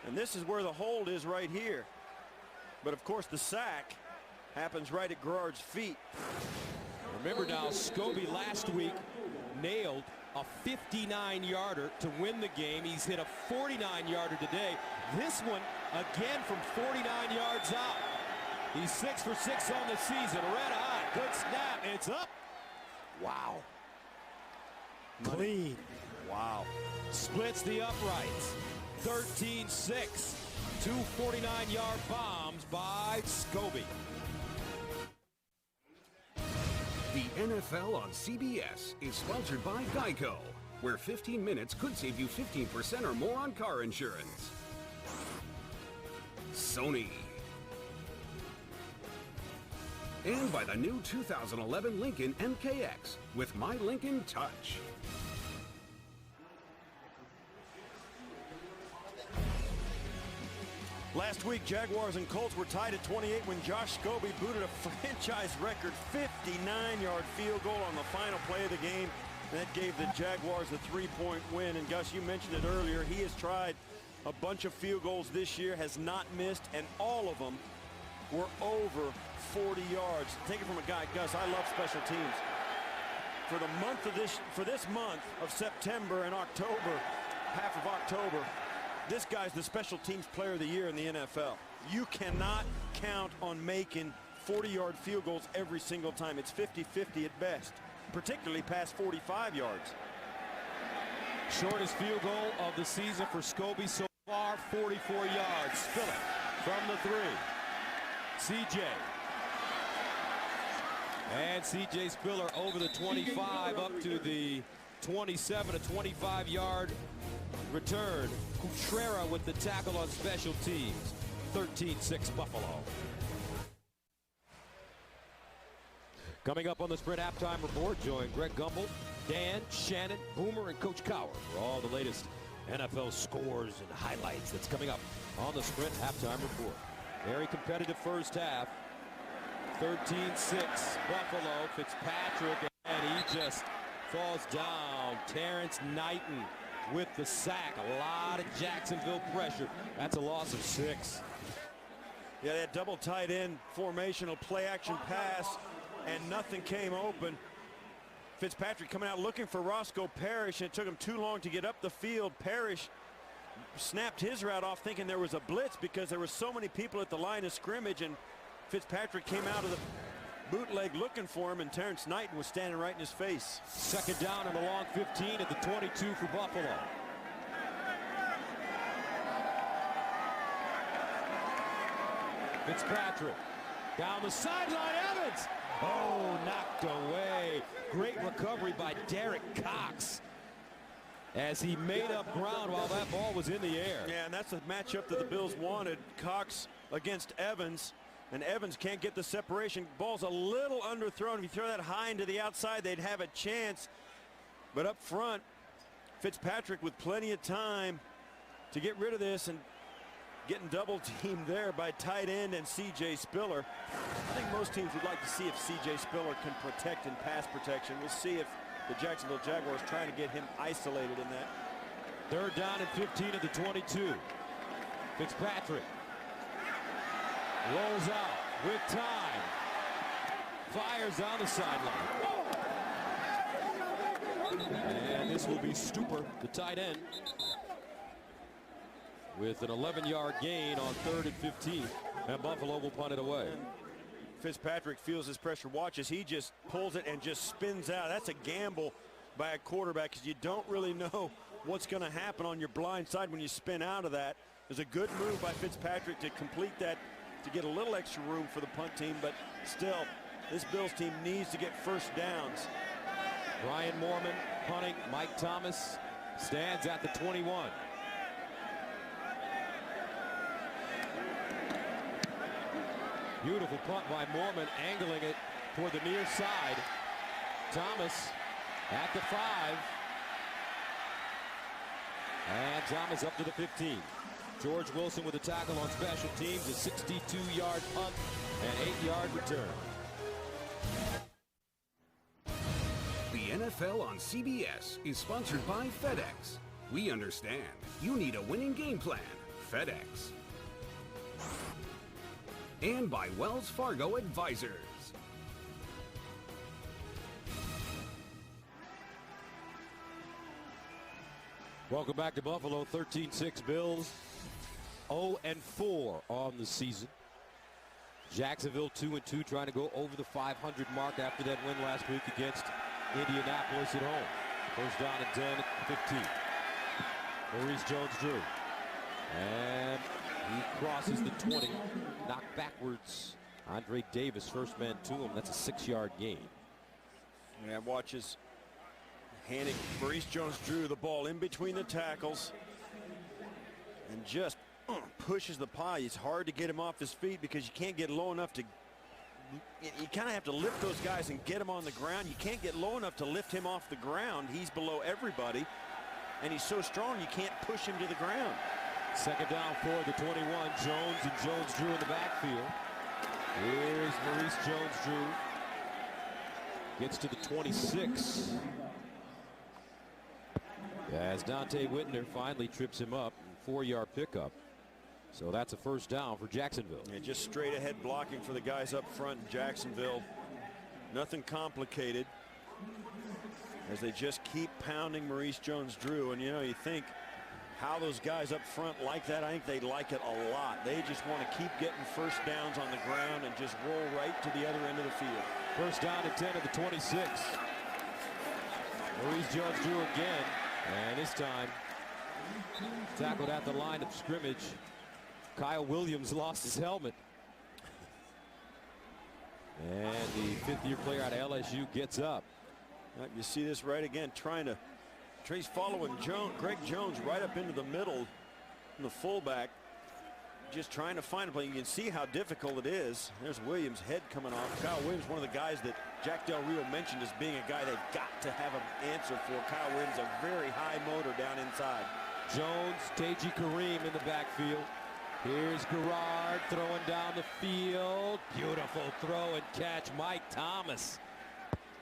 And this is where the hold is right here. But of course the sack happens right at Garrard's feet. Remember now, Scobie last week nailed a 59-yarder to win the game. He's hit a 49-yarder today. This one again from 49 yards out. He's 6 for 6 on the season. Red hot. Good snap. It's up. Wow. Clean. Wow. Splits the uprights. 13-6. 2 49-yard bombs by Scobie. The NFL on CBS is sponsored by Geico, where 15 minutes could save you 15% or more on car insurance. Sony. And by the new 2011 Lincoln MKX with My Lincoln Touch. Last week, Jaguars and Colts were tied at 28 when Josh Scobie booted a franchise record 59-yard field goal on the final play of the game. That gave the Jaguars a 3-point win. And Gus, you mentioned it earlier. He has tried a bunch of field goals this year, has not missed, and all of them were over 40 yards. Take it from a guy, Gus, I love special teams. For this month of September and October, half of October, this guy's the special teams player of the year in the NFL. You cannot count on making 40-yard field goals every single time. It's 50-50 at best, particularly past 45 yards. Shortest field goal of the season for Scobie so far, 44 yards. Spiller from the 3. CJ. And CJ Spiller over the 25 up to the 27, a 25-yard return. Cutrera with the tackle on special teams. 13-6 Buffalo. Coming up on the Sprint halftime report, join Greg Gumbel, Dan, Shannon, Boomer, and Coach Cowher for all the latest NFL scores and highlights. That's coming up on the Sprint halftime report. Very competitive first half. 13-6 Buffalo. Fitzpatrick, and he just falls down. Terrence Knighton with the sack. A lot of Jacksonville pressure. That's a loss of 6. Yeah, that double tight end formational play action pass, and nothing came open. Fitzpatrick coming out looking for Roscoe Parrish, and it took him too long to get up the field. Parrish snapped his route off thinking there was a blitz because there were so many people at the line of scrimmage, and Fitzpatrick came out of the bootleg looking for him, and Terrence Knighton was standing right in his face. 2nd down and a long 15 at the 22 for Buffalo. Fitzpatrick down the sideline. Evans. Oh, knocked away. Great recovery by Derek Cox as he made up ground while that ball was in the air. Yeah, and that's the matchup that the Bills wanted. Cox against Evans. And Evans can't get the separation. Ball's a little underthrown. If you throw that high into the outside, they'd have a chance. But up front, Fitzpatrick with plenty of time to get rid of this. And getting double teamed there by tight end and C.J. Spiller. I think most teams would like to see if C.J. Spiller can protect in pass protection. We'll see if the Jacksonville Jaguars trying to get him isolated in that. Third down and 15 at the 22. Fitzpatrick rolls out with time. Fires down the sideline. And this will be Stupper, the tight end, with an 11-yard gain on 3rd and 15. And Buffalo will punt it away. And Fitzpatrick feels his pressure. Watches, he just pulls it and just spins out. That's a gamble by a quarterback because you don't really know what's going to happen on your blind side when you spin out of that. It was a good move by Fitzpatrick to complete that, to get a little extra room for the punt team, but still, this Bills team needs to get first downs. Ryan Mormon punting. Mike Thomas stands at the 21. Beautiful punt by Mormon, angling it toward the near side. Thomas at the 5. And Thomas up to the 15. George Wilson with a tackle on special teams, a 62-yard punt and 8-yard return. The NFL on CBS is sponsored by FedEx. We understand you need a winning game plan. FedEx. And by Wells Fargo Advisors. Welcome back to Buffalo. 13-6 Bills. 0-4 on the season. Jacksonville 2-2, trying to go over the 500 mark after that win last week against Indianapolis at home. First down and 10, 15. Maurice Jones-Drew. And he crosses the 20. Knocked backwards. Andre Davis, first man to him. That's a 6-yard gain. Yeah, watches handing Maurice Jones-Drew the ball in between the tackles and just pushes the pie. It's hard to get him off his feet because you can't get low enough to, you kind of have to lift those guys and get them on the ground. You can't get low enough to lift him off the ground. He's below everybody, and he's so strong you can't push him to the ground. Second down for the 21. Jones and Jones-Drew in the backfield. Here's Maurice Jones-Drew. Gets to the 26. As Dante Whitner finally trips him up. 4-yard pickup. So that's a first down for Jacksonville. Yeah, just straight ahead blocking for the guys up front in Jacksonville. Nothing complicated as they just keep pounding Maurice Jones-Drew. And you know, you think how those guys up front like that. I think they like it a lot. They just want to keep getting first downs on the ground and just roll right to the other end of the field. First down and 10 at the 26. Maurice Jones-Drew again, and this time tackled at the line of scrimmage. Kyle Williams lost his helmet. And the 5th-year player out of LSU gets up. You see this right again, he's following Greg Jones right up into the middle, in the fullback, just trying to find a play. You can see how difficult it is. There's Williams' head coming off. Kyle Williams, one of the guys that Jack Del Rio mentioned as being a guy they've got to have an answer for. Kyle Williams, a very high motor down inside. Jones, Taji Kareem in the backfield. Here's Garrard throwing down the field. Beautiful throw and catch. Mike Thomas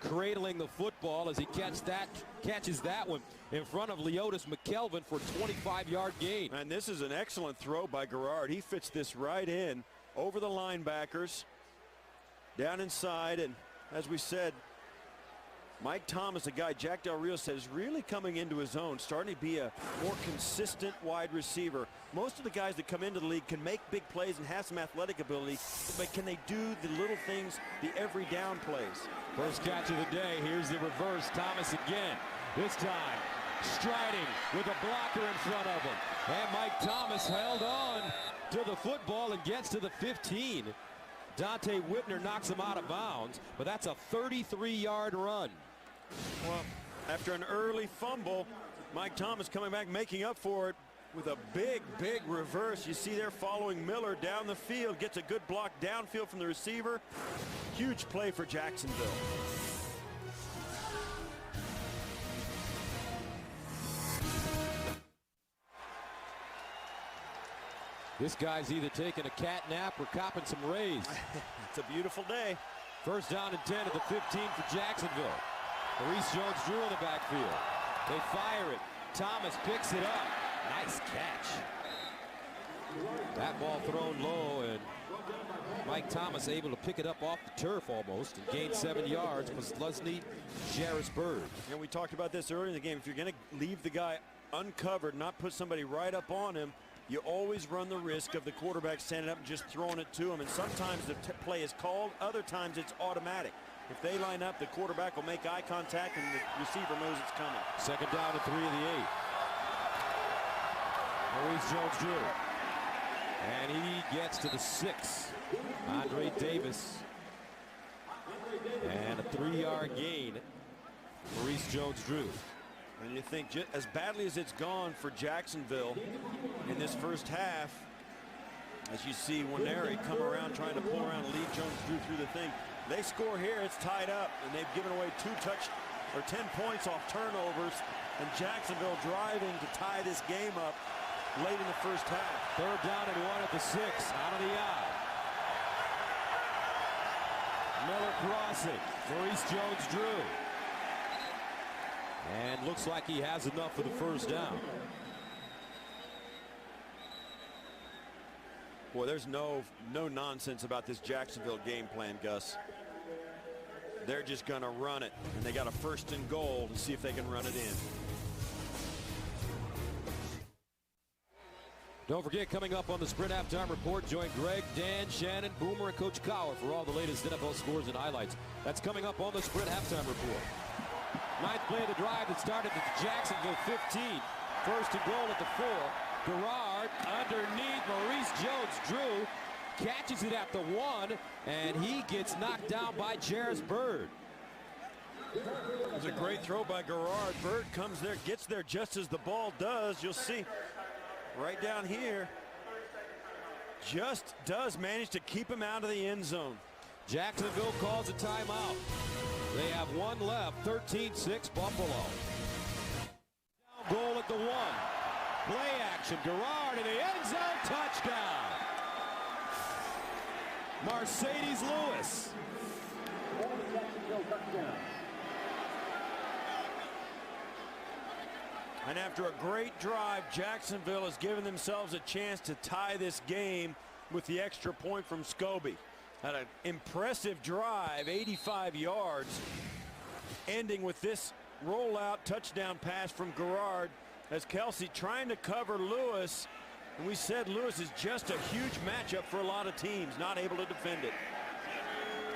cradling the football as he catches that one in front of Leotis McKelvin for a 25-yard gain. And this is an excellent throw by Garrard. He fits this right in over the linebackers, down inside, and as we said, Mike Thomas, a guy Jack Del Rio says really coming into his own, starting to be a more consistent wide receiver. Most of the guys that come into the league can make big plays and have some athletic ability, but can they do the little things, the every down plays? First catch of the day. Here's the reverse. Thomas again. This time striding with a blocker in front of him. And Mike Thomas held on to the football and gets to the 15. Dante Whitner knocks him out of bounds, but that's a 33-yard run. Well, after an early fumble, Mike Thomas coming back, making up for it with a big, big reverse. You see there following Miller down the field, gets a good block downfield from the receiver. Huge play for Jacksonville. This guy's either taking a cat nap or copping some rays. It's a beautiful day. First down and 10 at the 15 for Jacksonville. Maurice Jones-Drew in the backfield. They fire it. Thomas picks it up. Nice catch. That ball thrown low, and Mike Thomas able to pick it up off the turf almost and gain 7 yards. Was Leslie Jarris-Bird. And we talked about this earlier in the game. If you're going to leave the guy uncovered, not put somebody right up on him, you always run the risk of the quarterback standing up and just throwing it to him. And sometimes the play is called, other times it's automatic. If they line up, the quarterback will make eye contact and the receiver knows it's coming. Second down and 3 of the 8. Maurice Jones-Drew. And he gets to the 6. Andre Davis. And a 3-yard gain. Maurice Jones-Drew. And you think, as badly as it's gone for Jacksonville in this first half, as you see Winery come around trying to pull around and lead Jones-Drew through the thing, they score here, it's tied up, and they've given away 10 points off turnovers, and Jacksonville driving to tie this game up late in the first half. Third down and 1 at the 6, out of the eye. Miller crossing, Maurice Jones-Drew. And looks like he has enough for the first down. Boy, there's no nonsense about this Jacksonville game plan, Gus. They're just going to run it, and they got a 1st and goal to see if they can run it in. Don't forget, coming up on the Sprint Halftime Report, join Greg, Dan, Shannon, Boomer, and Coach Cowher for all the latest NFL scores and highlights. That's coming up on the Sprint Halftime Report. 9th play of the drive that started at the Jacksonville 15. 1st and goal at the 4. Garrard underneath. Maurice Jones-Drew catches it at the 1, and he gets knocked down by Jarris-Bird. It was a great throw by Garrard. Bird comes there, gets there just as the ball does. You'll see right down here. Just does manage to keep him out of the end zone. Jacksonville calls a timeout. They have 1 left, 13-6 Buffalo. Goal at the 1. Play action, Garrard in the end zone, touchdown. Mercedes Lewis. And after a great drive, Jacksonville has given themselves a chance to tie this game with the extra point from Scobie. Had an impressive drive, 85 yards, ending with this rollout touchdown pass from Garrard as Kelsey trying to cover Lewis. And we said Lewis is just a huge matchup for a lot of teams, not able to defend it.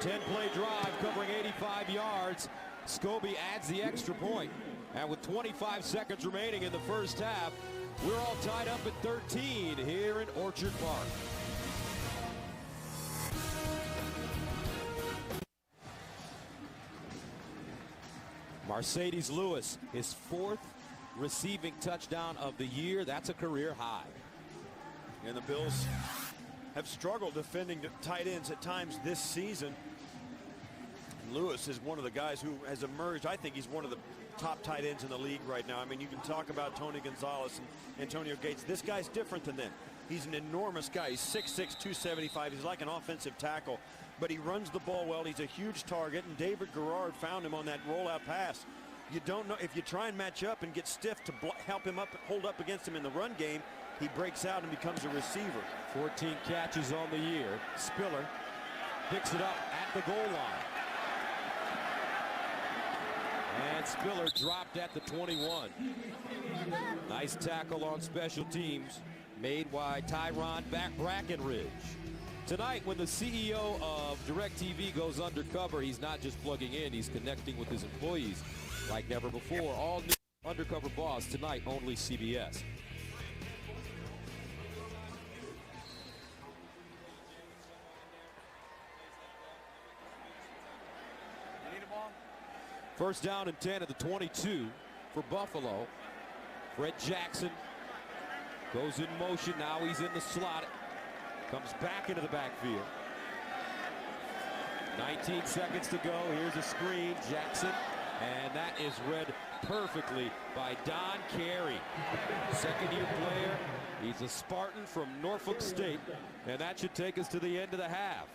10-play drive covering 85 yards. Scobie adds the extra point. And with 25 seconds remaining in the first half, we're all tied up at 13 here in Orchard Park. Mercedes Lewis, his 4th receiving touchdown of the year. That's a career high. And the Bills have struggled defending tight ends at times this season. And Lewis is one of the guys who has emerged. I think he's one of the top tight ends in the league right now. I mean, you can talk about Tony Gonzalez and Antonio Gates. This guy's different than them. He's an enormous guy. He's 6'6", 275. He's like an offensive tackle, but he runs the ball well. He's a huge target, and David Garrard found him on that rollout pass. You don't know if you try and match up and get stiff to help him up, hold up against him in the run game, he breaks out and becomes a receiver. 14 catches on the year. Spiller picks it up at the goal line. And Spiller dropped at the 21. Nice tackle on special teams made by Tyron Brackenridge. Tonight, when the CEO of DirecTV goes undercover, he's not just plugging in, he's connecting with his employees like never before. All new Undercover Boss tonight, only CBS. First down and 10 at the 22 for Buffalo. Fred Jackson goes in motion. Now he's in the slot. Comes back into the backfield. 19 seconds to go. Here's a screen. Jackson. And that is read perfectly by Don Carey. Second-year player. He's a Spartan from Norfolk State, and that should take us to the end of the half.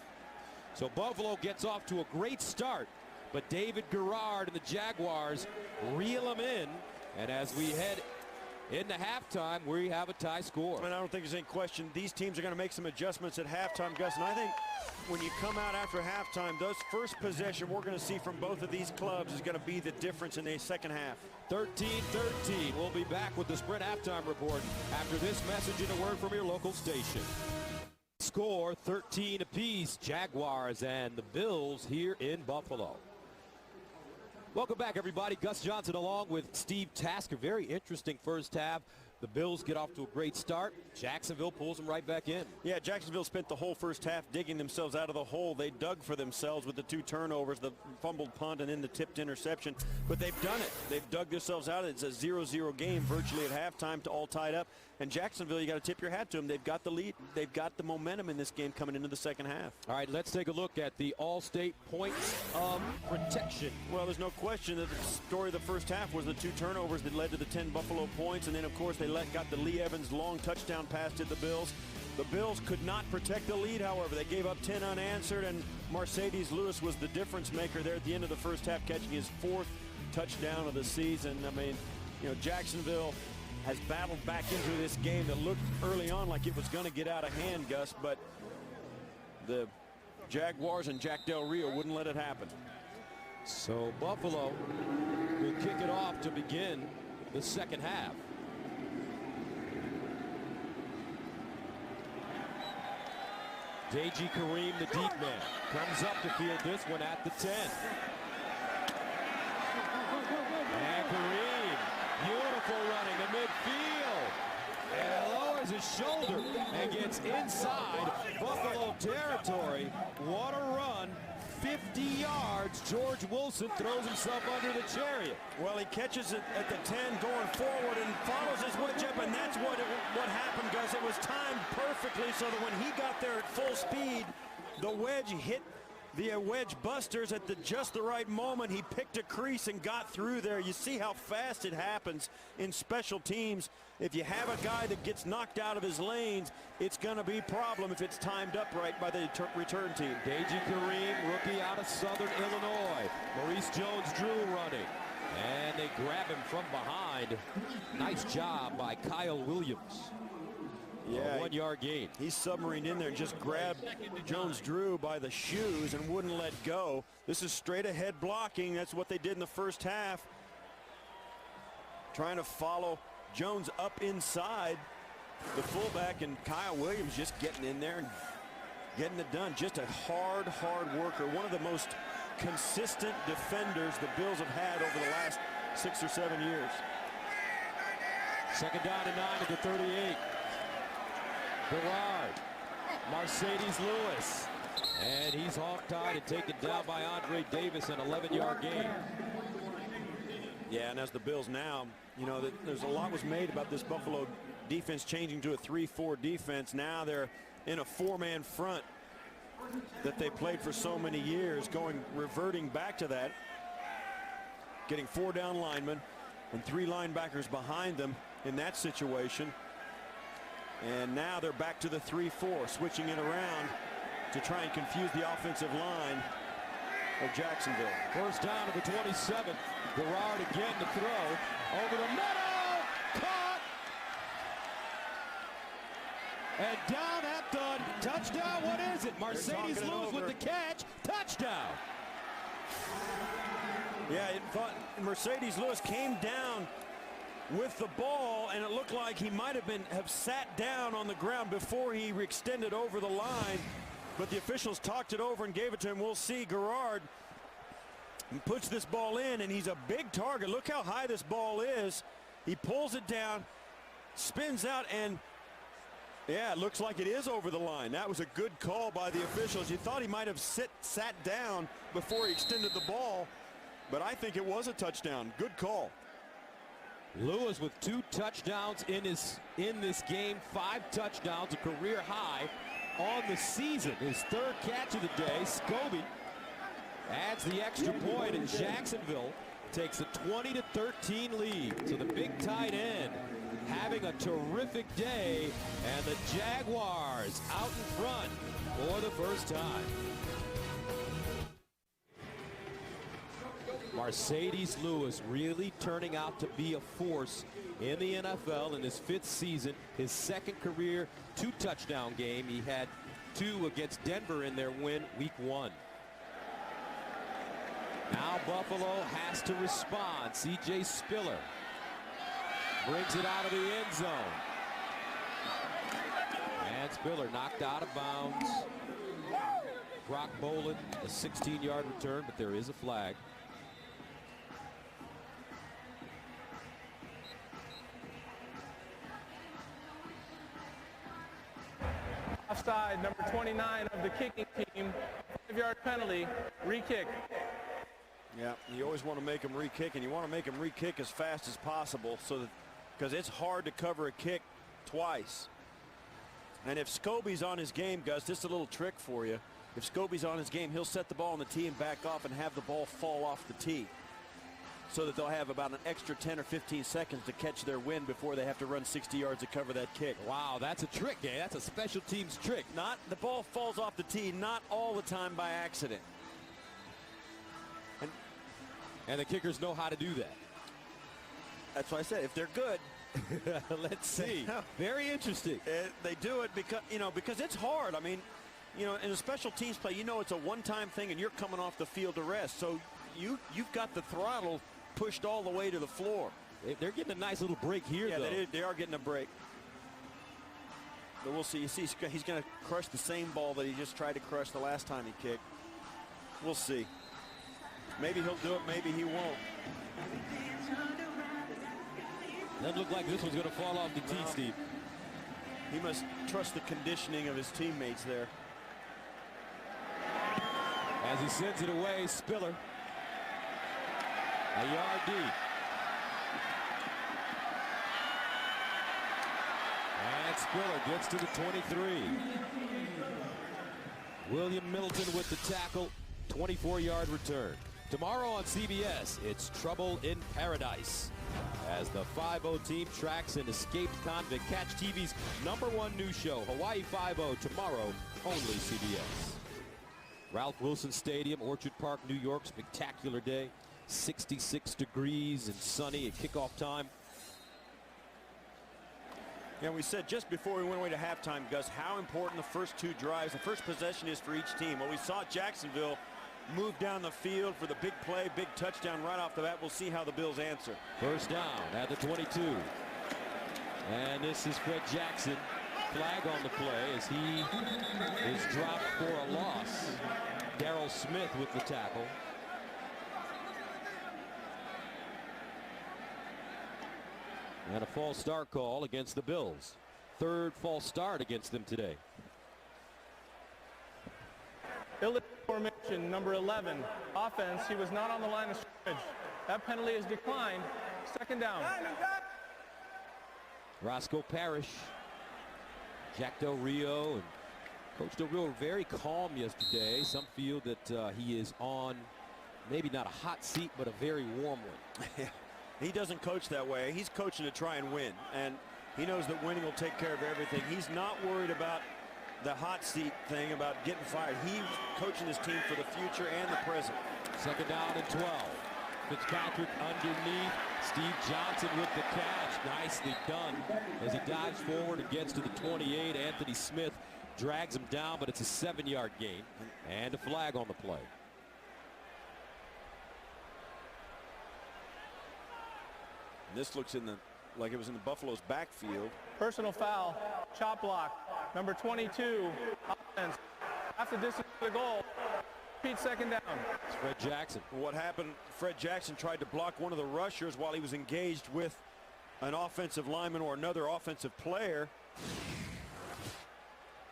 So Buffalo gets off to a great start, but David Garrard and the Jaguars reel them in, and as we head into halftime, we have a tie score. And I don't think there's any question these teams are going to make some adjustments at halftime, Gus. And I think when you come out after halftime, those first possession we're going to see from both of these clubs is going to be the difference in the second half. 13-13. We'll be back with the Sprint halftime report after this message and a word from your local station. Score 13 apiece, Jaguars and the Bills here in Buffalo. Welcome back, everybody. Gus Johnson along with Steve Tasker. Very interesting first half. The Bills get off to a great start. Jacksonville pulls them right back in. Yeah, Jacksonville spent the whole first half digging themselves out of the hole they dug for themselves with the 2 turnovers, the fumbled punt and then the tipped interception. But they've done it. They've dug themselves out. It's a 0-0 game virtually at halftime to all tied up. And Jacksonville, you got to tip your hat to them. They've got the lead. They've got the momentum in this game coming into the second half. All right, let's take a look at the All-State points of protection. Well, there's no question that the story of the first half was the 2 turnovers that led to the 10 Buffalo points. And then, of course, they got the Lee Evans long touchdown pass to the Bills. The Bills could not protect the lead, however. They gave up 10 unanswered, and Mercedes Lewis was the difference maker there at the end of the first half, catching his 4th touchdown of the season. I mean, you know, Jacksonville has battled back into this game that looked early on like it was going to get out of hand, Gus, but the Jaguars and Jack Del Rio wouldn't let it happen. So Buffalo will kick it off to begin the second half. Deji Kareem, the deep man, comes up to field this one at the 10. And Kareem, beautiful running to midfield. And lowers his shoulder and gets inside Buffalo territory. What a run. 50 yards. George Wilson throws himself under the chariot. Well, he catches it at the 10 going forward and follows his wedge up, and that's what happened, Gus. It was timed perfectly so that when he got there at full speed, the wedge hit the wedge busters at just the right moment. He picked a crease and got through there. You see how fast it happens in special teams. If you have a guy that gets knocked out of his lanes, it's going to be a problem if it's timed up right by the return team. Deji Kareem, rookie out of Southern Illinois. Maurice Jones-Drew running. And they grab him from behind. Nice job by Kyle Williams. Yeah, a 1-yard gain. He submarined in there and just grabbed Jones-Drew by the shoes and wouldn't let go. This is straight ahead blocking. That's what they did in the first half. Trying to follow Jones up inside the fullback, and Kyle Williams just getting in there and getting it done. Just a hard worker. One of the most consistent defenders the Bills have had over the last 6 or 7 years. Second down and 9 at the 38. Garrard, Mercedes Lewis, and he's hog-tied and taken down by Andre Davis, an 11-yard gain. Yeah, and as the Bills now, you know, there's a lot was made about this Buffalo defense changing to a 3-4 defense. Now they're in a 4-man front that they played for so many years, reverting back to that, getting 4 down linemen and 3 linebackers behind them in that situation. And now they're back to the 3-4, switching it around to try and confuse the offensive line of Jacksonville. First down to the 27th. Garrard again to throw. Over the middle. Caught. And down at the touchdown. What is it? Mercedes Lewis with the catch. Touchdown. Yeah, it thought Mercedes Lewis came down with the ball, and it looked like he might have sat down on the ground before he extended over the line, but the officials talked it over and gave it to him. We'll see. Garrard puts this ball in, and he's a big target. Look how high this ball is. He pulls it down, spins out, and yeah, it looks like it is over the line. That was a good call by the officials. You thought he might have sat down before he extended the ball, but I think it was a touchdown. Good call. Lewis with 2 touchdowns in this game, 5 touchdowns, a career high on the season. His 3rd catch of the day. Scobie adds the extra point, and Jacksonville takes a 20-13 lead. So the big tight end having a terrific day, and the Jaguars out in front for the first time. Mercedes Lewis really turning out to be a force in the NFL in his 5th season, his 2nd career 2-touchdown game. He had 2 against Denver in their win week 1. Now Buffalo has to respond. C.J. Spiller brings it out of the end zone. And Spiller knocked out of bounds. Brock Bolin, a 16-yard return, but there is a flag. Offside, number 29 of the kicking team. 5-yard penalty, re-kick. Yeah, you always want to make them re-kick, and you want to make them re-kick as fast as possible, so that because it's hard to cover a kick twice. And if Scobie's on his game, Gus, this is a little trick for you. If Scobie's on his game, he'll set the ball on the tee and back off and have the ball fall off the tee, so that they'll have about an extra 10 or 15 seconds to catch their wind before they have to run 60 yards to cover that kick. Wow, that's a trick, gang. That's a special teams trick. Not the ball falls off the tee, not all the time by accident. And the kickers know how to do that. That's why I said if they're good. Let's see. Very interesting. They do it because it's hard. I mean, in a special teams play, it's a one-time thing, and you're coming off the field to rest. So you've got the throttle pushed all the way to the floor. They're getting a nice little break here, though. Yeah, they are getting a break. But we'll see. You see, he's going to crush the same ball that he just tried to crush the last time he kicked. We'll see. Maybe he'll do it, maybe he won't. Doesn't look like this one's going to fall off the tee, Steve. He must trust the conditioning of his teammates there. As he sends it away, Spiller. A yard deep. And Spiller gets to the 23. William Middleton with the tackle. 24-yard return. Tomorrow on CBS, it's Trouble in Paradise, as the 5-0 team tracks an escaped convict. Catch TV's #1 news show, Hawaii 5-0, tomorrow, only CBS. Ralph Wilson Stadium, Orchard Park, New York, spectacular day. 66 degrees and sunny at kickoff time. Yeah, we said just before we went away to halftime, Gus, how important the first 2 drives, the first possession is for each team. Well, we saw Jacksonville move down the field for the big play, big touchdown right off the bat. We'll see how the Bills answer. First down at the 22. And this is Fred Jackson. Flag on the play as he is dropped for a loss. Darrell Smith with the tackle. And a false start call against the Bills. 3rd false start against them today. Illegal formation, number 11. Offense, he was not on the line of scrimmage. That penalty is declined. 2nd down. Roscoe Parrish, Jack Del Rio, and Coach Del Rio very calm yesterday. Some feel that he is on maybe not a hot seat, but a very warm one. He doesn't coach that way. He's coaching to try and win, and he knows that winning will take care of everything. He's not worried about the hot seat thing, about getting fired. He's coaching his team for the future and the present. 2nd down and 12. Fitzpatrick underneath. Steve Johnson with the catch. Nicely done as he dives forward and gets to the 28. Anthony Smith drags him down, but it's a 7-yard gain and a flag on the play. And this looks like it was in the Buffalo's backfield. Personal foul, chop block, number 22, offense. Half the distance to the goal. Repeat 2nd down. It's Fred Jackson. What happened, Fred Jackson tried to block one of the rushers while he was engaged with an offensive lineman or another offensive player.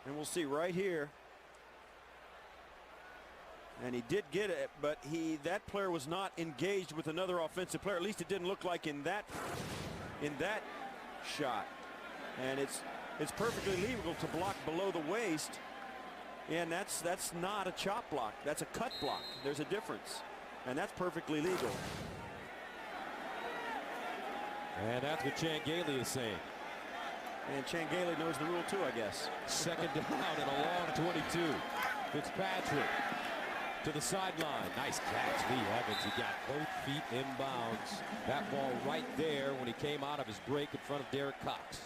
And we'll see right here. And he did get it, but that player was not engaged with another offensive player. At least it didn't look like in that shot. And it's perfectly legal to block below the waist. And that's not a chop block. That's a cut block. There's a difference. And that's perfectly legal. And that's what Changeli is saying. And Changeli knows the rule too, I guess. Second down and a long 22. Fitzpatrick to the sideline. Nice catch, Lee Evans. He got both feet inbounds. That ball right there when he came out of his break in front of Derek Cox.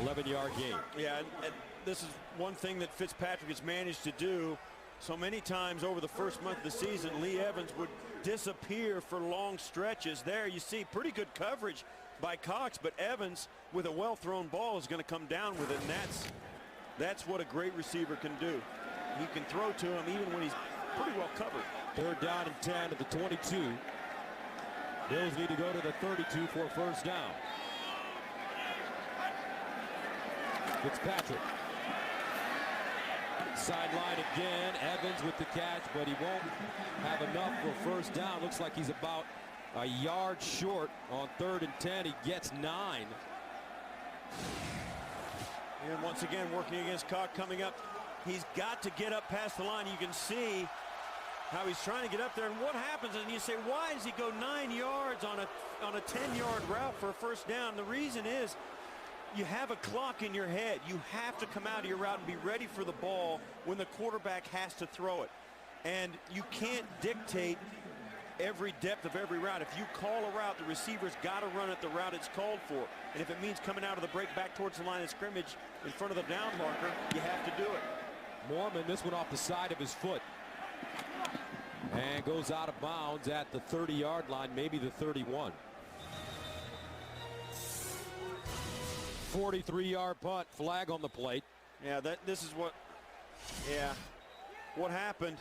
11-yard gain. Yeah, and this is one thing that Fitzpatrick has managed to do so many times over the first month of the season. Lee Evans would disappear for long stretches. There you see pretty good coverage by Cox, but Evans with a well-thrown ball is going to come down with it, and that's what a great receiver can do. He can throw to him even when he's pretty well covered. Third down and 10 at the 22. Bills need to go to the 32 for a first down. Fitzpatrick. Sideline again. Evans with the catch, but he won't have enough for first down. Looks like he's about a yard short on 3rd and 10. He gets 9. And once again, working against Cox coming up. He's got to get up past the line. You can see how he's trying to get up there. And what happens is you say, why does he go 9 yards on a 10-yard route for a first down? The reason is you have a clock in your head. You have to come out of your route and be ready for the ball when the quarterback has to throw it. And you can't dictate every depth of every route. If you call a route, the receiver's got to run at the route it's called for. And if it means coming out of the break back towards the line of scrimmage in front of the down marker, you have to do it. Mormon, this one off the side of his foot. And goes out of bounds at the 30-yard line, maybe the 31. 43-yard punt, flag on the plate. Yeah, this is what happened.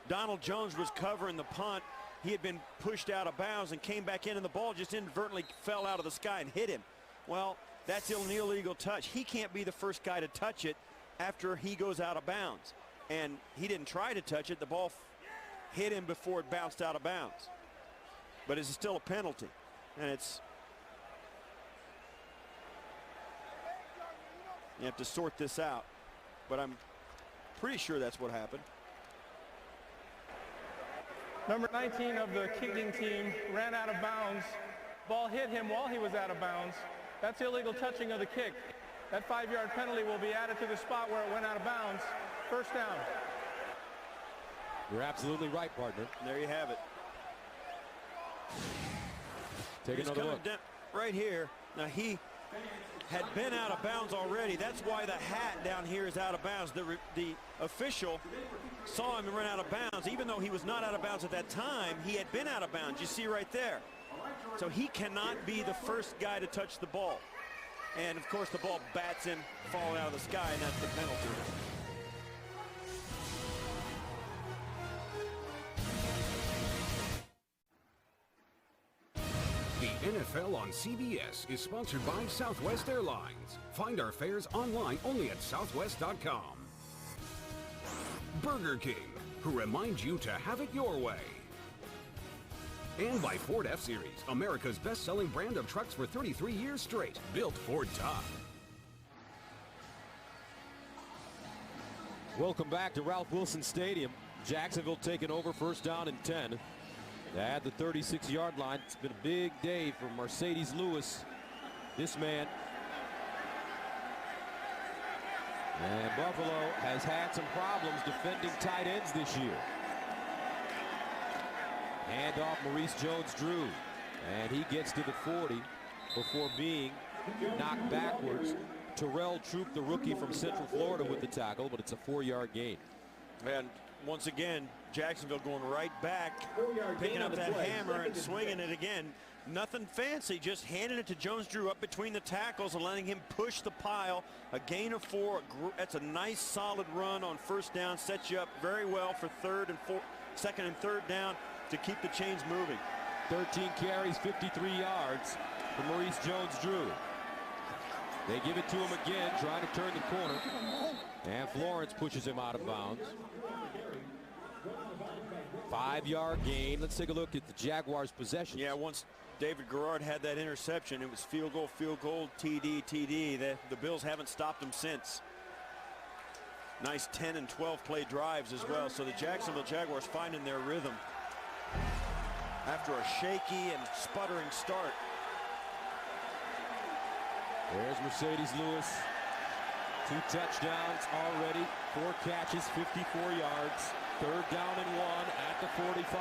Donald Jones was covering the punt. He had been pushed out of bounds and came back in, and the ball just inadvertently fell out of the sky and hit him. Well, that's an illegal touch. He can't be the first guy to touch it after he goes out of bounds. And he didn't try to touch it. The ball hit him before it bounced out of bounds. But it's still a penalty. And you have to sort this out. But I'm pretty sure that's what happened. Number 19 of the kicking team ran out of bounds. Ball hit him while he was out of bounds. That's illegal touching of the kick. That 5-yard penalty will be added to the spot where it went out of bounds. First down. You're absolutely right, partner. There you have it. Take another look. Down right here. Now he had been out of bounds already. That's why the hat down here is out of bounds. The official saw him run out of bounds. Even though he was not out of bounds at that time, he had been out of bounds. You see right there. So he cannot be the first guy to touch the ball. And of course the ball bats him, falling out of the sky, and that's the penalty. The NFL on CBS is sponsored by Southwest Airlines. Find our fares online only at southwest.com. Burger King, who reminds you to have it your way. And by Ford F-Series, America's best-selling brand of trucks for 33 years straight, built Ford tough. Welcome back to Ralph Wilson Stadium. Jacksonville taking over, first down and 10. At the 36-yard line. It's been a big day for Mercedes Lewis. This man. And Buffalo has had some problems defending tight ends this year. Hand off Maurice Jones-Drew. And he gets to the 40 before being knocked backwards. Terrell Troop, the rookie from Central Florida, with the tackle, but it's a 4-yard gain. And once again, Jacksonville going right back, picking up that hammer and swinging it again. Nothing fancy, just handing it to Jones-Drew up between the tackles and letting him push the pile. A gain of 4. That's a nice solid run on first down. Sets you up very well for second and third down to keep the chains moving. 13 carries, 53 yards for Maurice Jones-Drew. They give it to him again, trying to turn the corner. And Florence pushes him out of bounds. 5-yard gain. Let's take a look at the Jaguars' possession. Yeah, once David Garrard had that interception, it was field goal, TD, TD. The Bills haven't stopped him since. Nice 10 and 12 play drives as well. So the Jacksonville Jaguars finding their rhythm after a shaky and sputtering start. There's Mercedes Lewis. 2 touchdowns already, 4 catches, 54 yards. 3rd down and 1 at the 45.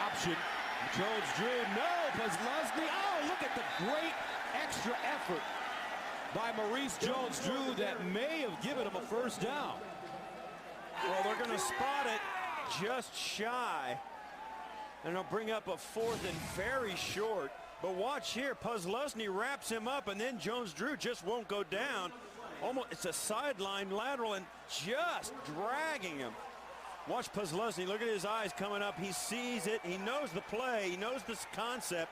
Option. Jones-Drew. No. Posluszny. Oh, look at the great extra effort by Maurice Jones-Drew that may have given him a 1st down. Well, they're going to spot it just shy. And they'll bring up a 4th and very short. But watch here, Posluszny wraps him up, and then Jones-Drew just won't go down. Almost, it's a sideline lateral and just dragging him. Watch Posluszny, look at his eyes coming up. He sees it, he knows the play, he knows this concept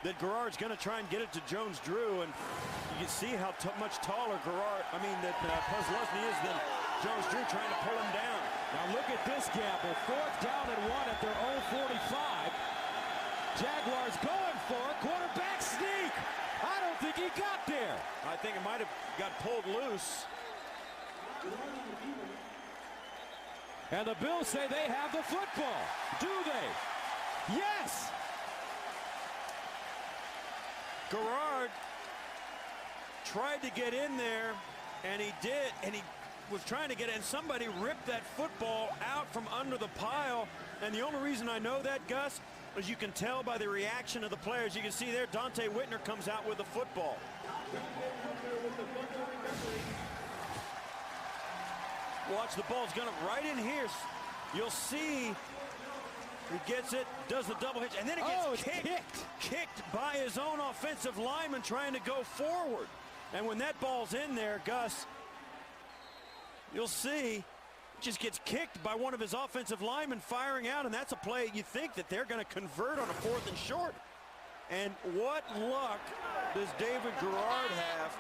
that Garrard's going to try and get it to Jones-Drew, and you can see how much taller Posluszny is than Jones-Drew trying to pull him down. Now look at this gamble, 4th down and 1 at their own 45. Jaguars going for it, quarterback sneak. I don't think he got there. I think it might have got pulled loose. And the Bills say they have the football. Do they? Yes. Garrard tried to get in there, and he did, and he was trying to get in. And somebody ripped that football out from under the pile. And the only reason I know that, Gus, as you can tell by the reaction of the players. You can see there Dante Whitner comes out with the football. Watch, the ball's going right in here. You'll see he gets it, does the double hitch, and then it gets kicked by his own offensive lineman trying to go forward. And when that ball's in there, Gus, you'll see just gets kicked by one of his offensive linemen firing out, and that's a play you think that they're going to convert on a 4th and short. And what luck does David Garrard have?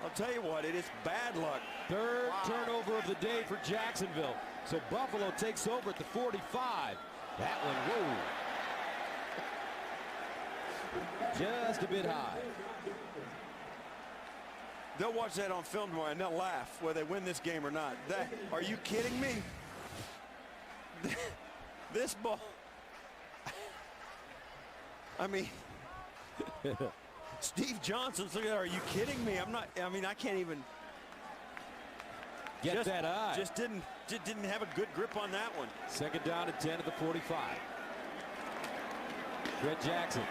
I'll tell you what, it is bad luck. 3rd turnover of the day for Jacksonville. So Buffalo takes over at the 45. That one, whoa. Just a bit high. They'll watch that on film tomorrow and they'll laugh whether they win this game or not. Are you kidding me? This ball. I mean, Steve Johnson's looking at that. Are you kidding me? I can't even get that eye. Just didn't have a good grip on that one. 2nd down and 10 at the 45. Fred Jackson.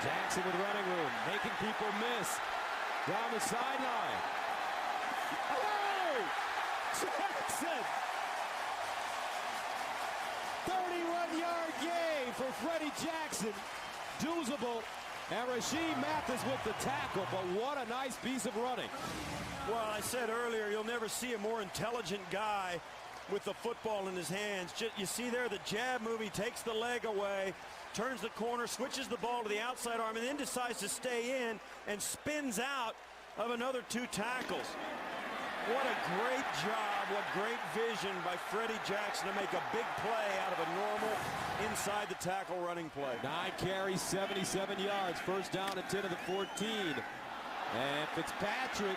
Jackson with running room, making people miss. Down the sideline. Oh! Jackson! 31-yard gain for Freddie Jackson. Doozable. And Rasheed Mathis with the tackle, but what a nice piece of running. Well, I said earlier, you'll never see a more intelligent guy with the football in his hands. You see there the jab move, he takes the leg away, turns the corner, switches the ball to the outside arm, and then decides to stay in and spins out of another 2 tackles. What a great job, what great vision by Freddie Jackson to make a big play out of a normal inside the tackle running play. 9 carries, 77 yards, 1st down and 10 of the 14. And Fitzpatrick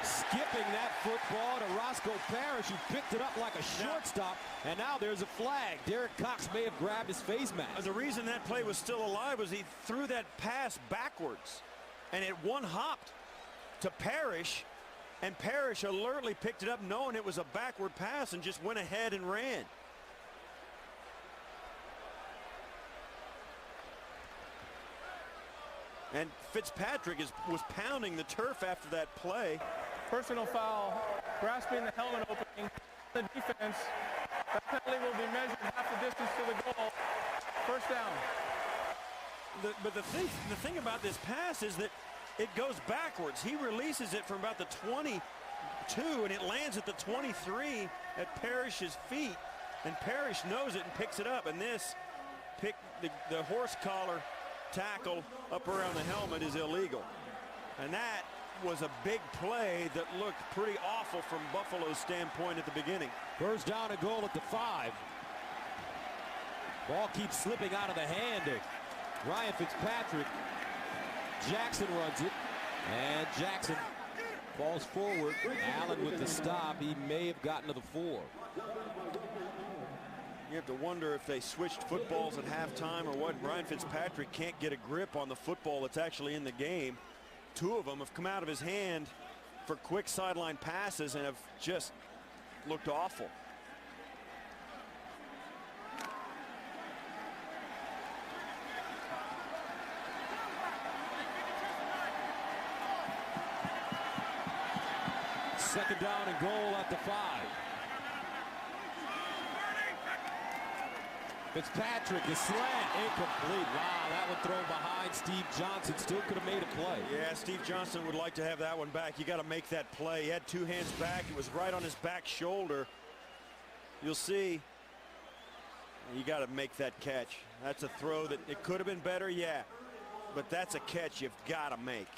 skipping that football to Roscoe Parrish, who picked it up like a shortstop, and now there's a flag. Derek Cox may have grabbed his face mask. The reason that play was still alive was he threw that pass backwards, and it one-hopped to Parrish, and Parrish alertly picked it up knowing it was a backward pass and just went ahead and ran. And Fitzpatrick was pounding the turf after that play. Personal foul, grasping the helmet opening, the defense. That penalty will be measured half the distance to the goal. 1st down. But the thing about this pass is that it goes backwards. He releases it from about the 22, and it lands at the 23 at Parrish's feet. And Parrish knows it and picks it up. And this the horse collar tackle up around the helmet is illegal. And that was a big play that looked pretty awful from Buffalo's standpoint at the beginning. 1st down and goal at the 5. Ball keeps slipping out of the hand of Ryan Fitzpatrick. Jackson runs it, and Jackson falls forward. Allen with the stop. He may have gotten to the 4. You have to wonder if they switched footballs at halftime or what. Ryan Fitzpatrick can't get a grip on the football that's actually in the game. Two of them have come out of his hand for quick sideline passes and have just looked awful. Second down and goal at the 5. Fitzpatrick, the slant, incomplete. Wow, that one thrown behind Steve Johnson. Still could have made a play. Yeah, Steve Johnson would like to have that one back. You got to make that play. He had two hands back. It was right on his back shoulder. You'll see. You got to make that catch. That's a throw that it could have been better, yeah. But that's a catch you've got to make.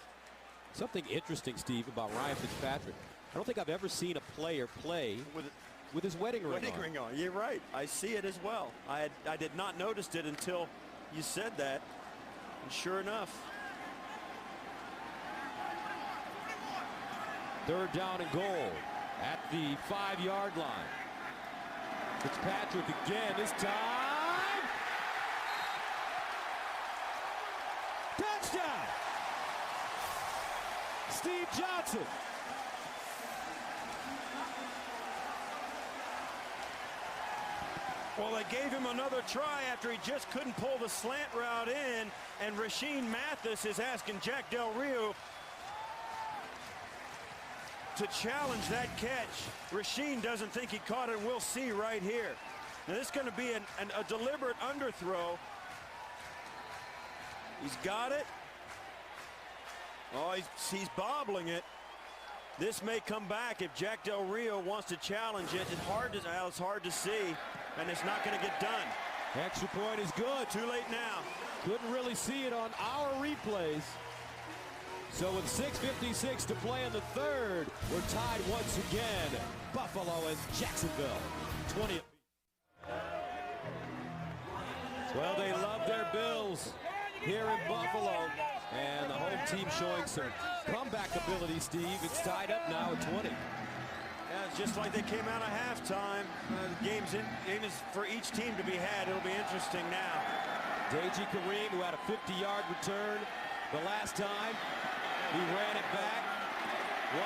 Something interesting, Steve, about Ryan Fitzpatrick. I don't think I've ever seen a player play with his wedding ring on. You're right. I see it as well. I did not notice it until you said that. And sure enough. Third down and goal at the 5-yard line. Fitzpatrick again, this time. Touchdown! Steve Johnson. Well, they gave him another try after he just couldn't pull the slant route in, and Rashean Mathis is asking Jack Del Rio to challenge that catch. Rashean doesn't think he caught it, and we'll see right here. Now, this is going to be a deliberate underthrow. He's got it. Oh, he's bobbling it. This may come back if Jack Del Rio wants to challenge it. It's hard to see, and it's not going to get done. Extra point is good. Too late now. Couldn't really see it on our replays. So with 6:56 to play in the third, we're tied once again. Buffalo and Jacksonville. 20. Well, they love their Bills here in Buffalo. And the home team showing some comeback ability, Steve. It's tied up now at 20. Yeah, it's just like they came out of halftime. The game is for each team to be had. It'll be interesting now. Deji Kareem, who had a 50-yard return the last time. He ran it back.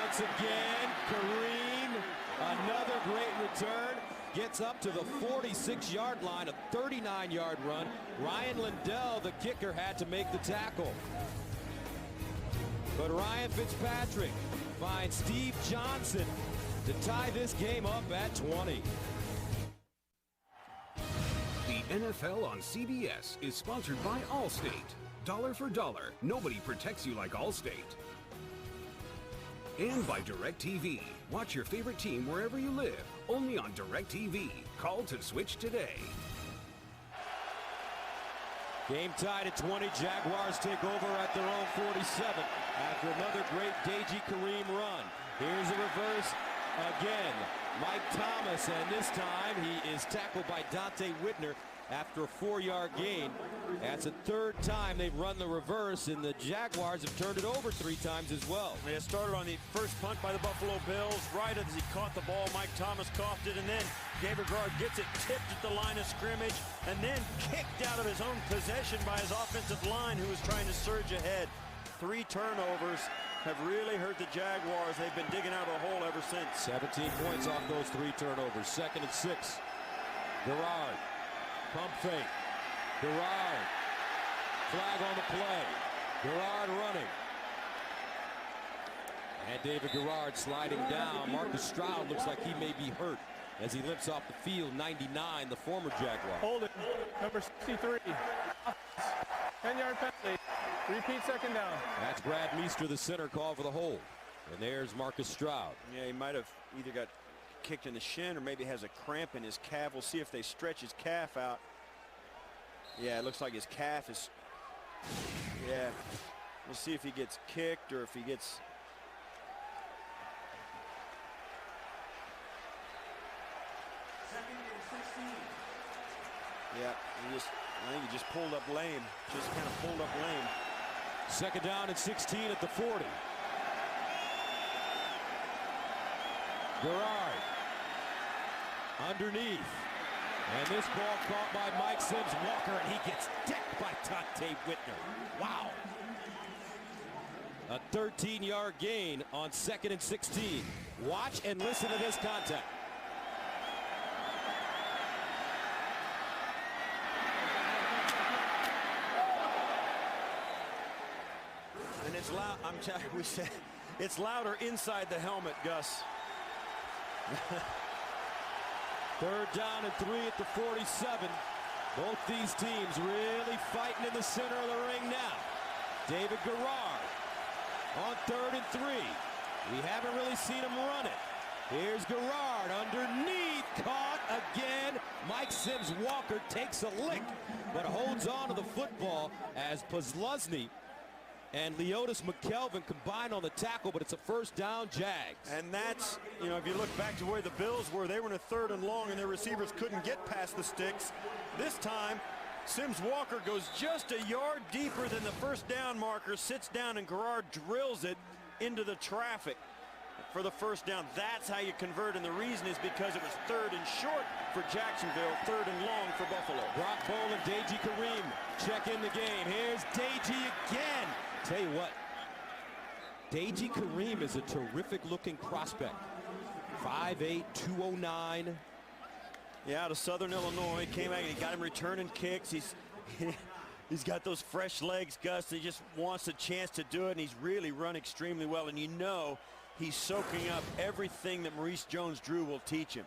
Once again, Kareem, another great return. Gets up to the 46-yard line, a 39-yard run. Ryan Lindell, the kicker, had to make the tackle. But Ryan Fitzpatrick finds Steve Johnson to tie this game up at 20. The NFL on CBS is sponsored by Allstate. Dollar for dollar, nobody protects you like Allstate. And by DirecTV. Watch your favorite team wherever you live, only on DirecTV. Call to switch today. Game tied at 20. Jaguars take over at their own 47 after another great Deji Kareem run. Here's a reverse again. Mike Thomas, and this time he is tackled by Dante Whitner after a 4-yard gain. That's the third time they've run the reverse, and the Jaguars have turned it over 3 times as well. It started on the first punt by the Buffalo Bills. Right as he caught the ball, Mike Thomas coughed it, and then Gabriel Garrard gets it tipped at the line of scrimmage, and then kicked out of his own possession by his offensive line, who was trying to surge ahead. 3 turnovers have really hurt the Jaguars. They've been digging out of the hole ever since. 17 points off those 3 turnovers. 2nd and 6. Garrard. Pump fake. Garrard. Flag on the play. Garrard running. And David Garrard sliding down. Marcus Stroud looks like he may be hurt as he limps off the field. 99, the former Jaguar. Hold it. Number 63. 10-yard penalty. Repeat 2nd down. That's Brad Meester, the center, call for the hold. And there's Marcus Stroud. Yeah, he might have either got kicked in the shin or maybe has a cramp in his calf. We'll see if they stretch his calf out. Yeah, it looks like his calf is, yeah. We'll see if he gets kicked or if he gets. Yeah, I think he just pulled up lame. Just kind of pulled up lame. 2nd down and 16 at the 40. Garrard underneath. And this ball caught by Mike Sims Walker, and he gets decked by Dante Whitner. Wow. A 13-yard gain on 2nd and 16. Watch and listen to this contact. And it's loud. I'm telling you, we said it's louder inside the helmet, Gus. 3rd down and 3 at the 47. Both these teams really fighting in the center of the ring now. David Garrard on 3rd and 3. We haven't really seen him run it. Here's Garrard underneath, caught again. Mike Sims Walker takes a lick, but holds on to the football as Posluszny and Leotis McKelvin combined on the tackle, but it's a 1st down, Jags. And that's, you know, if you look back to where the Bills were, they were in a 3rd and long, and their receivers couldn't get past the sticks. This time, Sims Walker goes just a yard deeper than the 1st down marker, sits down, and Garrard drills it into the traffic for the 1st down. That's how you convert, and the reason is because it was 3rd and short for Jacksonville, 3rd and long for Buffalo. Brock Boland, Deji Kareem check in the game. Here's Deji again. Tell you what, Deji Kareem is a terrific-looking prospect. 5'8", 209. Yeah, out of Southern Illinois, came out and he got him returning kicks. He's got those fresh legs, Gus. He just wants a chance to do it, and he's really run extremely well. And you know he's soaking up everything that Maurice Jones-Drew will teach him.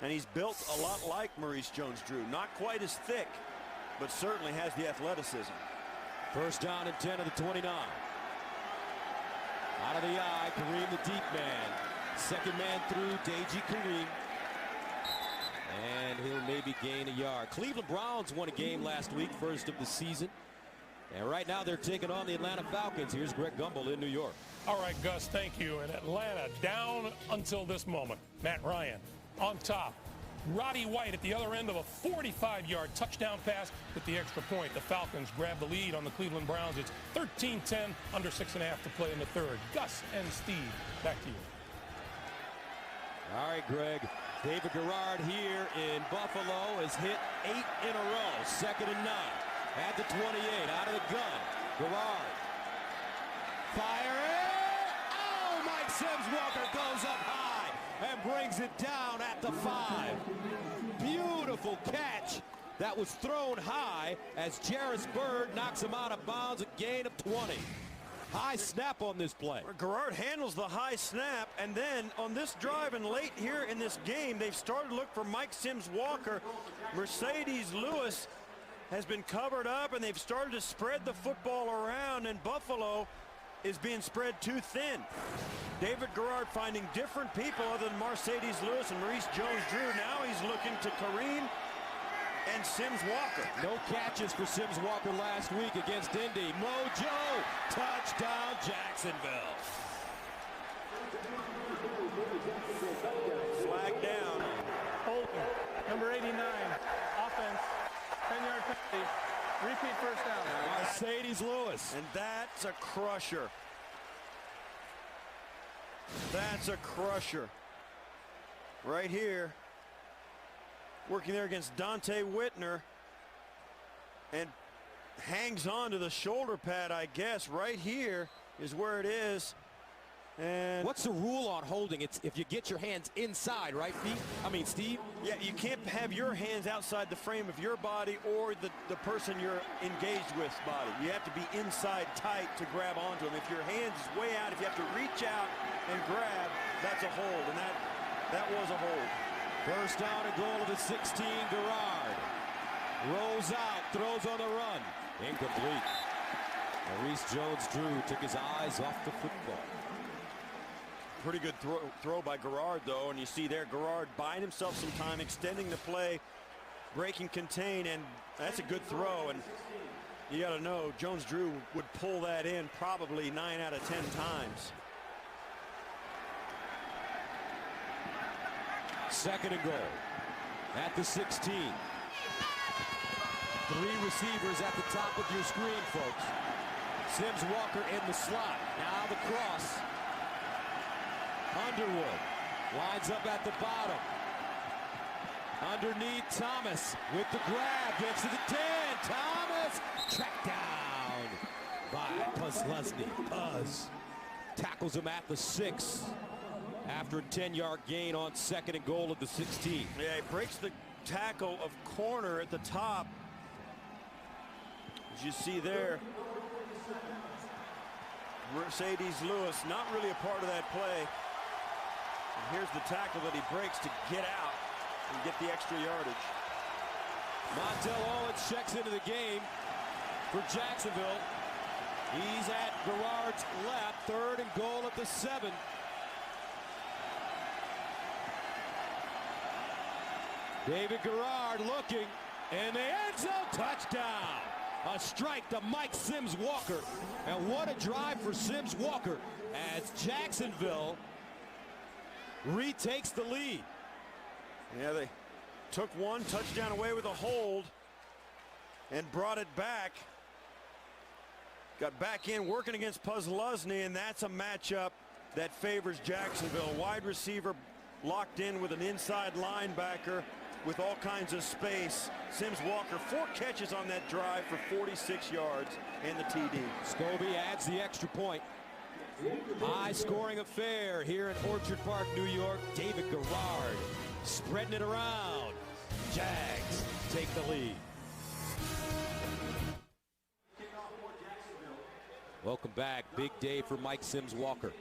And he's built a lot like Maurice Jones-Drew. Not quite as thick, but certainly has the athleticism. 1st down and 10 of the 29. Out of the eye, Kareem the deep man. 2nd man through, Deji Kareem. And he'll maybe gain a yard. Cleveland Browns won a game last week, 1st of the season. And right now they're taking on the Atlanta Falcons. Here's Greg Gumbel in New York. All right, Gus, thank you. And Atlanta down until this moment. Matt Ryan on top. Roddy White at the other end of a 45-yard touchdown pass with the extra point. The Falcons grab the lead on the Cleveland Browns. It's 13-10, under 6.5 to play in the 3rd. Gus and Steve, back to you. All right, Greg. David Garrard here in Buffalo has hit 8 in a row. 2nd and 9 at the 28, out of the gun. Garrard firing. Oh, Mike Sims Walker goes up high and brings it down at the 5. Beautiful catch. That was thrown high as Jarris Byrd knocks him out of bounds, a gain of 20. High snap on this play. Garrard handles the high snap, and then on this drive and late here in this game, they've started to look for Mike Sims Walker. Mercedes Lewis has been covered up, and they've started to spread the football around, and Buffalo is being spread too thin. David Garrard finding different people other than Mercedes Lewis and Maurice Jones-Drew. Now he's looking to Kareem and Sims Walker. No catches for Sims Walker last week against Indy. Mojo, touchdown Jacksonville. Flag down. Holton, number 89, offense, 10-yard penalty, repeat 1st down. Mercedes Lewis. And that's a crusher. That's a crusher. Right here. Working there against Dante Whitner. And hangs on to the shoulder pad, I guess. Right here is where it is. And what's the rule on holding? It's if you get your hands inside, right, Steve? Yeah, you can't have your hands outside the frame of your body or the person you're engaged with body. You have to be inside tight to grab onto them. If your hands is way out, if you have to reach out and grab, that's a hold, and that was a hold. 1st down and goal of the 16, Garrard. Rolls out, throws on the run. Incomplete. Maurice Jones-Drew took his eyes off the football. Pretty good throw by Garrard, though, and you see there Garrard buying himself some time, extending the play, breaking contain, and that's a good throw. And you got to know Jones-Drew would pull that in probably 9 out of 10 times. 2nd and goal at the 16. 3 receivers at the top of your screen, folks. Sims Walker in the slot. Now the cross. Underwood lines up at the bottom. Underneath Thomas with the grab, gets to the 10. Thomas tracked down by Puzlesny. Puz tackles him at the 6 after a 10-yard gain on 2nd and goal at the 16. Yeah, he breaks the tackle of corner at the top. As you see there, Mercedes Lewis not really a part of that play. And here's the tackle that he breaks to get out and get the extra yardage. Montel Owens checks into the game for Jacksonville. He's at Garrard's left, 3rd and goal at the 7. David Garrard looking, and the end zone touchdown. A strike to Mike Sims Walker. And what a drive for Sims Walker as Jacksonville retakes the lead. Yeah, they took one touchdown away with a hold and brought it back. Got back in working against Puzlesny, and that's a matchup that favors Jacksonville. Wide receiver locked in with an inside linebacker with all kinds of space. Sims Walker, 4 catches on that drive for 46 yards and the TD. Scobie adds the extra point. High-scoring affair here in Orchard Park, New York. David Garrard spreading it around. Jags take the lead. Welcome back. Big day for Mike Sims Walker.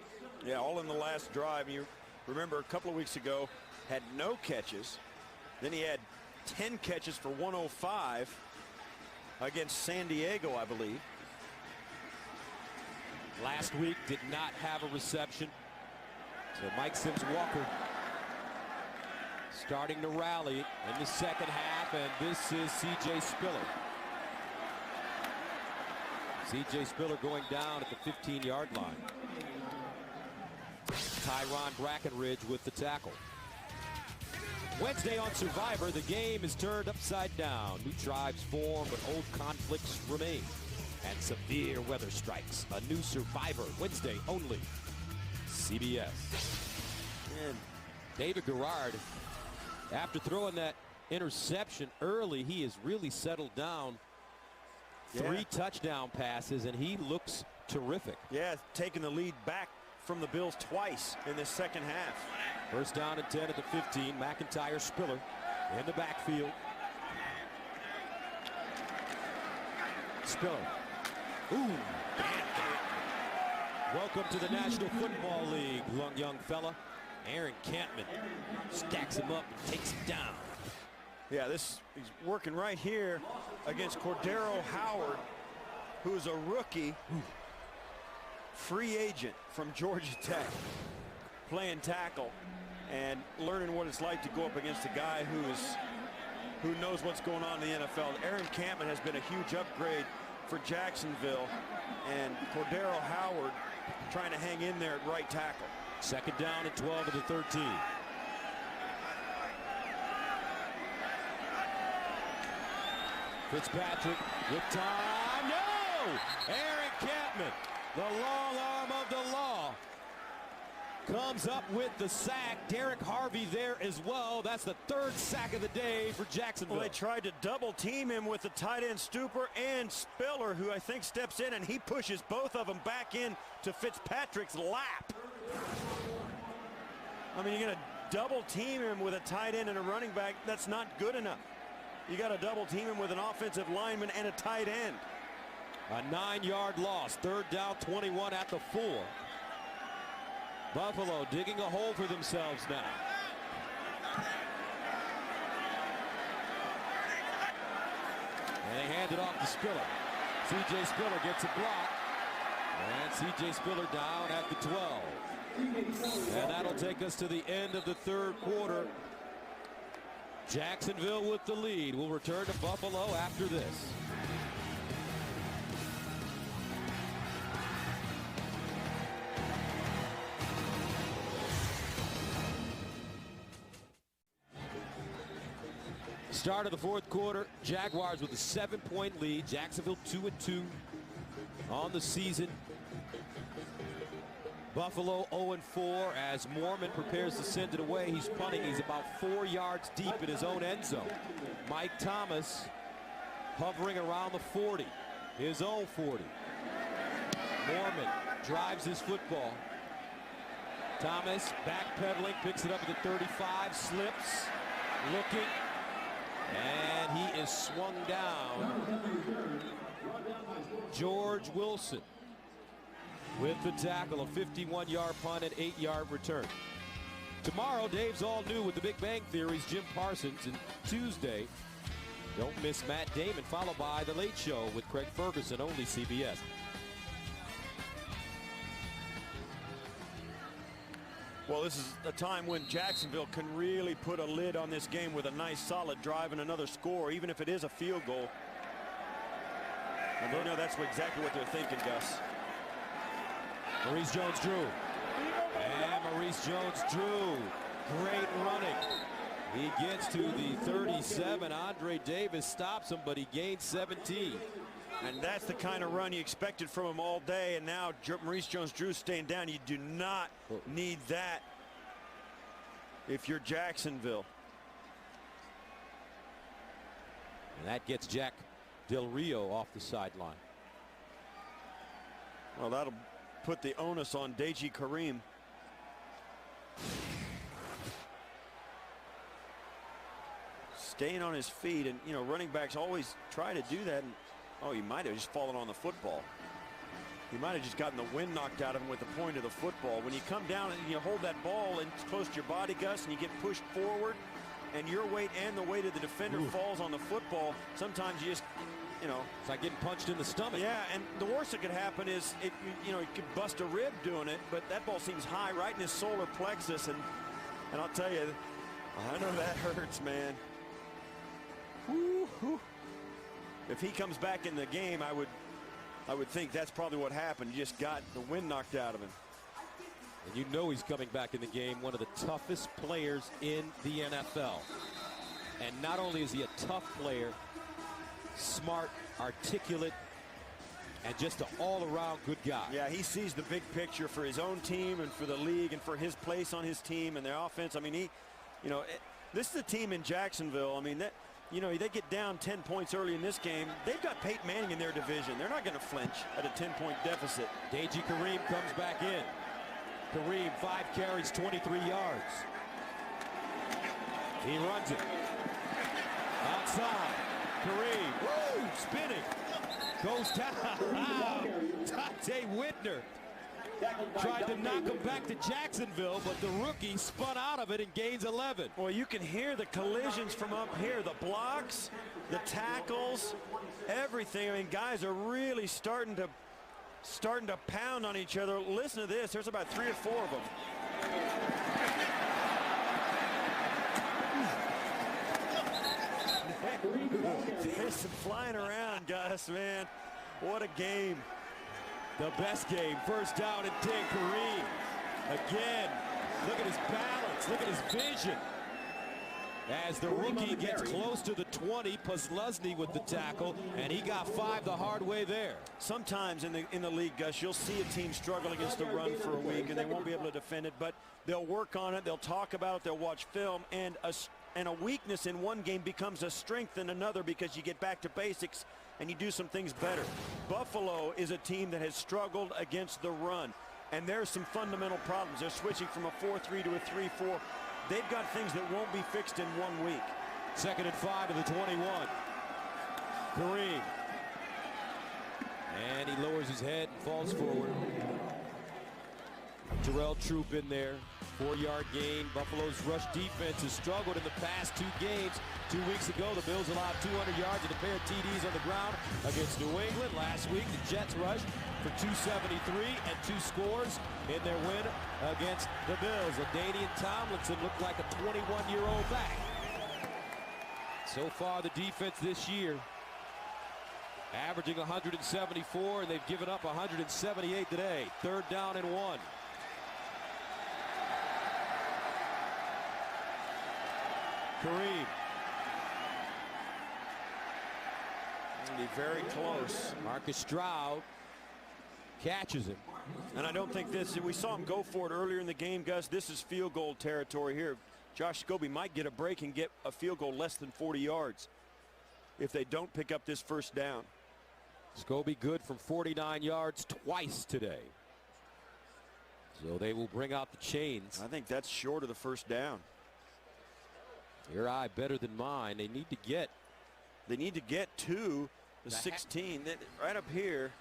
Yeah, all in the last drive. You remember a couple of weeks ago, had no catches. Then he had 10 catches for 105 against San Diego, I believe. Last week did not have a reception. So Mike Sims Walker starting to rally in the second half, and this is C.J. Spiller. C.J. Spiller going down at the 15-yard line. Tyron Brackenridge with the tackle. Wednesday on Survivor, the game is turned upside down. New tribes form, but old conflicts remain. And severe weather strikes. A new Survivor, Wednesday only. CBS. And David Garrard, after throwing that interception early, he has really settled down. Yeah. 3 touchdown passes, and he looks terrific. yeah, taking the lead back from the Bills twice in this second half. First down and 10 at the 15. McIntyre, Spiller in the backfield. Spiller. Ooh. Welcome to the National Football League, young fella. Aaron Campman stacks him up and takes him down. Yeah, he's working right here against Cordero Howard, who is a rookie, free agent from Georgia Tech, playing tackle and learning what it's like to go up against a guy who knows what's going on in the NFL. Aaron Campman has been a huge upgrade for Jacksonville, and Cordero Howard trying to hang in there at right tackle. Second down and 12 at the 13. Fitzpatrick with time. No! Aaron Campman, the long arm of the law, comes up with the sack. Derek Harvey there as well. That's the 3rd sack of the day for Jacksonville. Well, they tried to double team him with the tight end Stupor and Spiller, who I think steps in, and he pushes both of them back in to Fitzpatrick's lap. I mean, you're going to double team him with a tight end and a running back. That's not good enough. You got to double team him with an offensive lineman and a tight end. A 9-yard loss. 3rd down, 21 at the 4. Buffalo digging a hole for themselves now. And they hand it off to Spiller. C.J. Spiller gets a block. And C.J. Spiller down at the 12. And that'll take us to the end of the 3rd quarter. Jacksonville with the lead. We'll return to Buffalo after this. Start of the 4th quarter, Jaguars with a 7-point lead. Jacksonville 2-2 on the season. Buffalo 0-4 as Mormon prepares to send it away. He's punting. He's about 4 yards deep in his own end zone. Mike Thomas hovering around the 40, his own 40. Mormon drives his football. Thomas backpedaling, picks it up at the 35, slips, looking, and he is swung down. George Wilson with the tackle, a 51-yard punt and 8-yard return. Tomorrow, Dave's all new with the Big Bang Theory's Jim Parsons, and Tuesday, don't miss Matt Damon, followed by The Late Show with Craig Ferguson, only CBS. Well, this is a time when Jacksonville can really put a lid on this game with a nice solid drive and another score, even if it is a field goal. And they know that's exactly what they're thinking, Gus. Maurice Jones-Drew. And Maurice Jones-Drew, great running. He gets to the 37. Andre Davis stops him, but he gains 17. And that's the kind of run you expected from him all day. And now Maurice Jones-Drew staying down. You do not need that if you're Jacksonville. And that gets Jack Del Rio off the sideline. Well, that'll put the onus on Deji Kareem. Staying on his feet, and you know, running backs always try to do that. And, oh, he might have just fallen on the football. He might have just gotten the wind knocked out of him with the point of the football. When you come down and you hold that ball and it's close to your body, Gus, and you get pushed forward, and your weight and the weight of the defender falls on the football, sometimes you just, you know, it's like getting punched in the stomach. Yeah, and the worst that could happen is, you know, you could bust a rib doing it, but that ball seems high right in his solar plexus, and I'll tell you, I know that hurts, man. Woo-hoo. If he comes back in the game, I would think that's probably what happened. He just got the wind knocked out of him. And you know he's coming back in the game, one of the toughest players in the NFL. And not only is he a tough player, smart, articulate, and just an all-around good guy. Yeah, he sees the big picture for his own team and for the league and for his place on his team and their offense. I mean, this is a team in Jacksonville. I mean, they get down 10 points early in this game. They've got Peyton Manning in their division. They're not going to flinch at a 10-point deficit. Deji Kareem comes back in. Kareem, 5 carries, 23 yards. He runs it. Outside. Kareem, woo, spinning. Goes down. Dante Whitner tried to knock him back to Jacksonville, but the rookie spun out of it and gains 11. Well, you can hear the collisions from up here. The blocks, the tackles, everything. I mean, guys are really starting to pound on each other. Listen to this. There's about 3 or 4 of them. There's some flying around, Gus, man. What a game. The best game. First down and 10. Kareem. Again. Look at his balance. Look at his vision. As the rookie gets close to the 20, Posluszny with the tackle, and he got 5 the hard way there. Sometimes in the league, Gus, you'll see a team struggle against the run for a week, and they won't be able to defend it, but they'll work on it, they'll talk about it, they'll watch film, and a weakness in one game becomes a strength in another because you get back to basics and you do some things better. Buffalo is a team that has struggled against the run, and there's some fundamental problems. They're switching from a 4-3 to a 3-4. They've got things that won't be fixed in 1 week. 2nd and 5 to the 21. Kareem. And he lowers his head and falls forward. Terrell Troop in there. 4-yard gain. Buffalo's rush defense has struggled in the past 2 games. 2 weeks ago, the Bills allowed 200 yards and a pair of TDs on the ground against New England. Last week, the Jets rushed for 273 and 2 scores in their win against the Bills. LaDainian Tomlinson looked like a 21-year-old back. So far, the defense this year averaging 174, and they've given up 178 today. 3rd down and 1. Kareem. Be very close. Marcus Stroud catches him. And I don't think we saw him go for it earlier in the game, Gus. This is field goal territory here. Josh Scobie might get a break and get a field goal less than 40 yards if they don't pick up this first down. Scobie good from 49 yards twice today. So they will bring out the chains. I think that's short of the first down. Your eye better than mine. They need to get to the 16. Right up here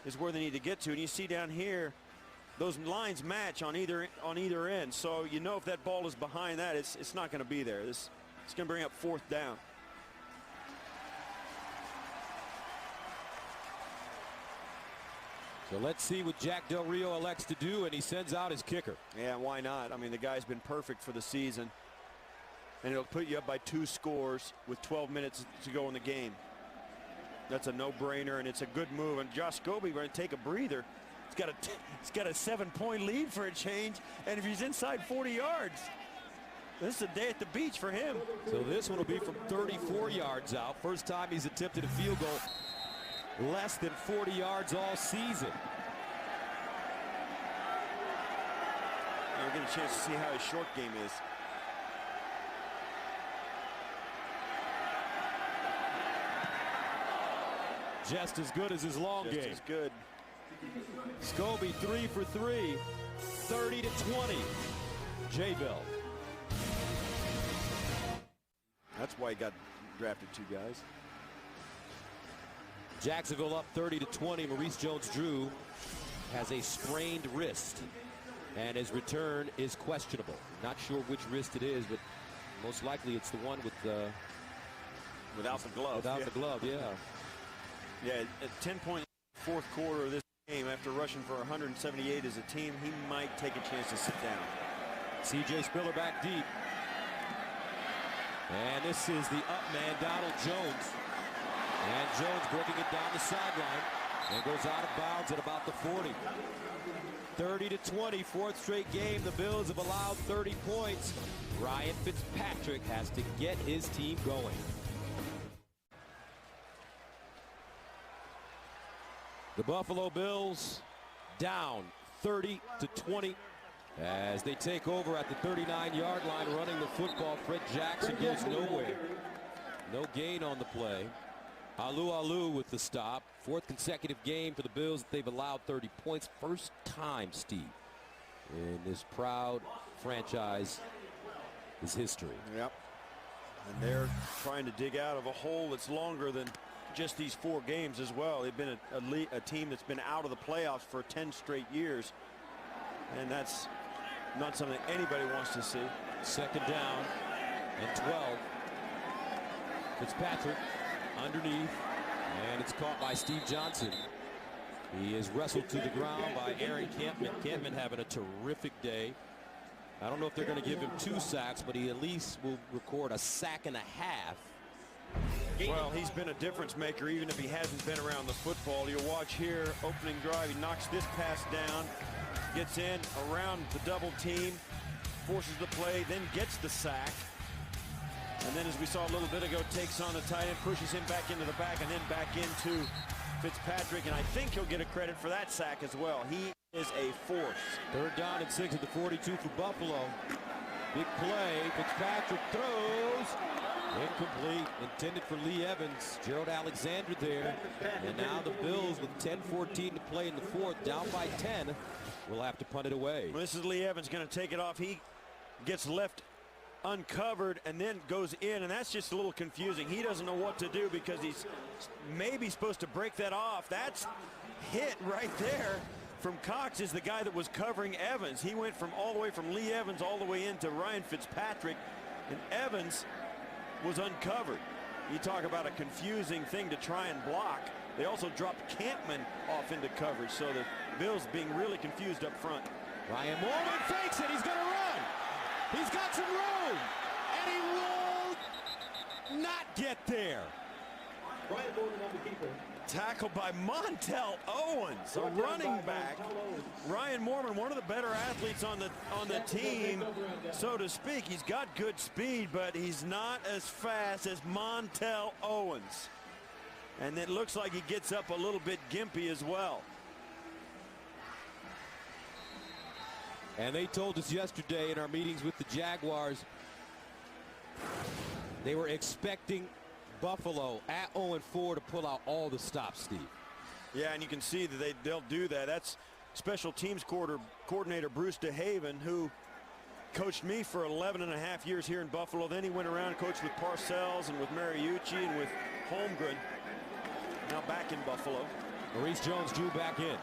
is where they need to get to. And you see down here, those lines match on either end. So you know if that ball is behind that, it's not going to be there. It's going to bring up fourth down. So let's see what Jack Del Rio elects to do, and he sends out his kicker. Yeah, why not? I mean, the guy's been perfect for the season. And it'll put you up by 2 scores with 12 minutes to go in the game. That's a no-brainer, and it's a good move. And Josh Scobie going to take a breather. He's got a 7-point lead for a change, and if he's inside 40 yards, this is a day at the beach for him. So this one will be from 34 yards out. First time he's attempted a field goal less than 40 yards all season. We'll get a chance to see how his short game is. Just as good as his long game. Just as good. Scobie 3 for 3, 30-20. J-Bell. That's why he got drafted 2 guys. Jacksonville up 30-20. Maurice Jones-Drew has a sprained wrist, and his return is questionable. Not sure which wrist it is, but most likely it's the one with without the glove. Without the glove, yeah. Yeah, at 10-point fourth quarter of this game, after rushing for 178 as a team, he might take a chance to sit down. C.J. Spiller back deep. And this is the up man, Donald Jones. And Jones breaking it down the sideline and goes out of bounds at about the 40. 30-20, fourth straight game. The Bills have allowed 30 points. Ryan Fitzpatrick has to get his team going. The Buffalo Bills down 30-20 as they take over at the 39-yard line running the football. Fred Jackson goes nowhere. No gain on the play. Alu with the stop. Fourth consecutive game for the Bills that they've allowed 30 points. First time, Steve, in this proud franchise is history. Yep. And they're trying to dig out of a hole that's longer than just these 4 games as well. They've been a team that's been out of the playoffs for 10 straight years. And that's not something anybody wants to see. Second down and 12. Fitzpatrick underneath, and it's caught by Steve Johnson. He is wrestled to the ground by Aaron Campman. Campman having a terrific day. I don't know if they're going to give him 2 sacks, but he at least will record a sack and a half. Well, he's been a difference maker even if he hasn't been around the football. You'll watch here, opening drive, he knocks this pass down, gets in around the double team, forces the play, then gets the sack. And then, as we saw a little bit ago, takes on the tight end, pushes him back into the back, and then back into Fitzpatrick. And I think he'll get a credit for that sack as well. He is a force. Third down and 6 at the 42 for Buffalo. Big play. Fitzpatrick throws. Incomplete. Intended for Lee Evans. Gerald Alexander there. And now the Bills with 10-14 to play in the fourth, down by 10, will have to punt it away. Well, this is Lee Evans going to take it off. He gets left uncovered and then goes in, and that's just a little confusing. He doesn't know what to do because he's maybe supposed to break that off. That's hit right there from Cox, is the guy that was covering Evans. He went from all the way from Lee Evans all the way into Ryan Fitzpatrick, and Evans was uncovered. You talk about a confusing thing to try and block. They also dropped Campman off into coverage, so the Bills being really confused up front. Ryan Morgan fakes it. He's going to run. He's got some room, and he will not get there. Tackled by Montel Owens, a running back. Ryan Morgan, one of the better athletes on the team, so to speak. He's got good speed, but he's not as fast as Montel Owens. And it looks like he gets up a little bit gimpy as well. And they told us yesterday in our meetings with the Jaguars, they were expecting Buffalo at 0-4 to pull out all the stops, Steve. Yeah, and you can see that they'll do that. That's special teams coordinator Bruce DeHaven, who coached me for 11 and a half years here in Buffalo. Then he went around and coached with Parcells and with Mariucci and with Holmgren. Now back in Buffalo. Maurice Jones-Drew back in.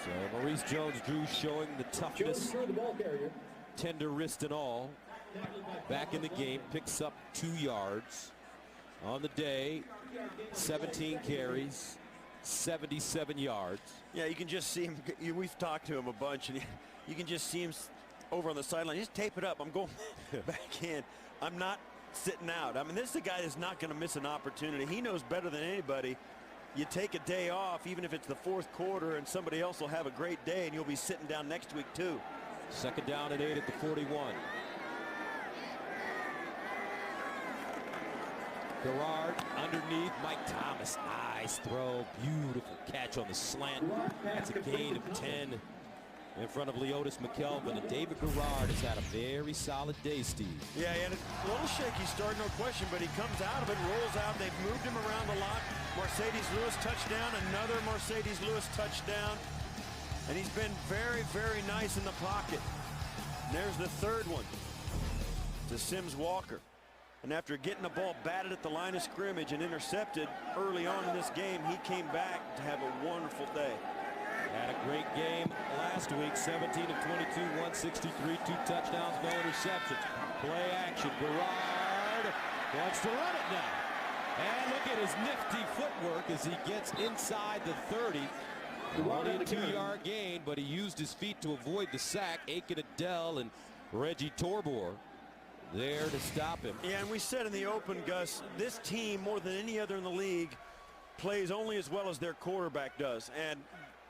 So Maurice Jones-Drew showing the toughness, tender wrist and all. Back in the game, picks up 2 yards. On the day, 17 carries, 77 yards. Yeah, you can just see him. We've talked to him a bunch, and you can just see him over on the sideline. Just tape it up. I'm going back in. I'm not sitting out. I mean, this is a guy that's not going to miss an opportunity. He knows better than anybody. You take a day off, even if it's the 4th quarter, and somebody else will have a great day, and you'll be sitting down next week, too. 2nd down and 8 at the 41. Garrard underneath. Mike Thomas. Nice throw. Beautiful catch on the slant. That's a gain of 10 in front of Leotis McKelvin. And David Garrard has had a very solid day, Steve. Yeah, he had a little shaky start, no question, but he comes out of it, rolls out. They've moved him around a lot. Mercedes Lewis touchdown. Another Mercedes Lewis touchdown. And he's been very, very nice in the pocket. And there's the 3rd one to Sims Walker. And after getting the ball batted at the line of scrimmage and intercepted early on in this game, he came back to have a wonderful day. Had a great game last week. 17 of 22, 163, 2 touchdowns, no interceptions. Play action. Garrard wants to run it now. And look at his nifty footwork as he gets inside the 30. Only a 2-yard gain, but he used his feet to avoid the sack. Aiken Adele and Reggie Torbor there to stop him. Yeah, and we said in the open, Gus, this team, more than any other in the league, plays only as well as their quarterback does. And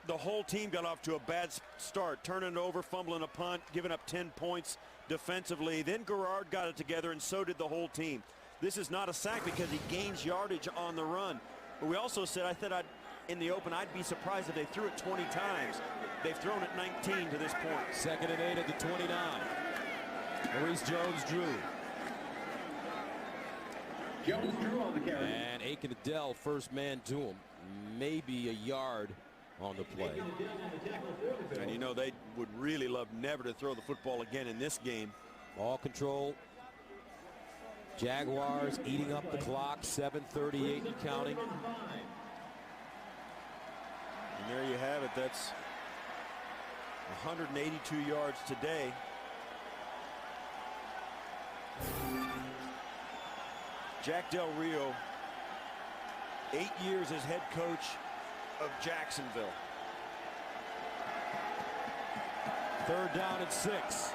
the whole team got off to a bad start, turning it over, fumbling a punt, giving up 10 points defensively. Then Garrard got it together, and so did the whole team. This is not a sack because he gains yardage on the run. But we also said, in the open, I'd be surprised if they threw it 20 times. They've thrown it 19 to this point. 2nd and 8 at the 29. Maurice Jones-Drew. Jones-Drew on the carry. And Aiken Adele, first man to him. Maybe a yard on the play. And you know, they would really love never to throw the football again in this game. Ball control. Jaguars eating up the clock. 7:38 and counting. And there you have it. That's 182 yards today. Jack Del Rio, 8 years as head coach of Jacksonville. 3rd down and 6.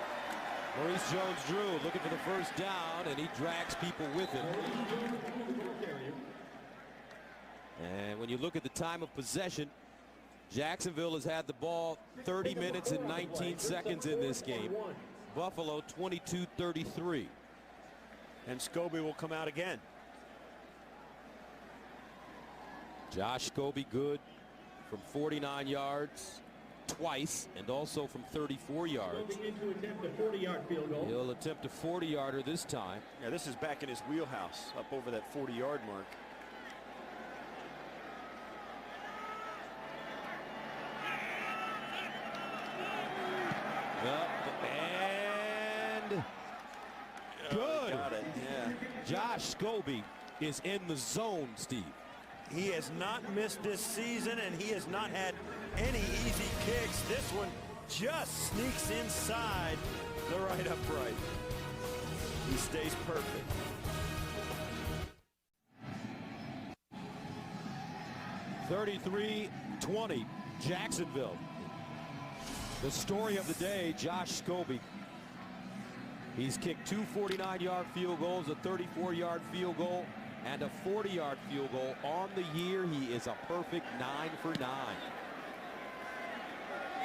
Maurice Jones-Drew looking for the first down, and he drags people with him. And when you look at the time of possession, Jacksonville has had the ball 30 minutes and 19 seconds in this game. Buffalo 22-33. And Scobie will come out again. Josh Scobie good from 49 yards twice, and also from 34 yards. To attempt a 40-yard field goal. He'll attempt a 40-yarder this time. Yeah, this is back in his wheelhouse, up over that 40-yard mark. And good. Got it. Yeah. Josh Scobie is in the zone, Steve. He has not missed this season, and he has not had any easy kicks. This one just sneaks inside the right upright. He stays perfect. (33-20) Jacksonville. The story of the day, Josh Scobie. He's kicked 2 49-yard field goals, a 34-yard field goal, and a 40-yard field goal. On the year, he is a perfect 9 for 9.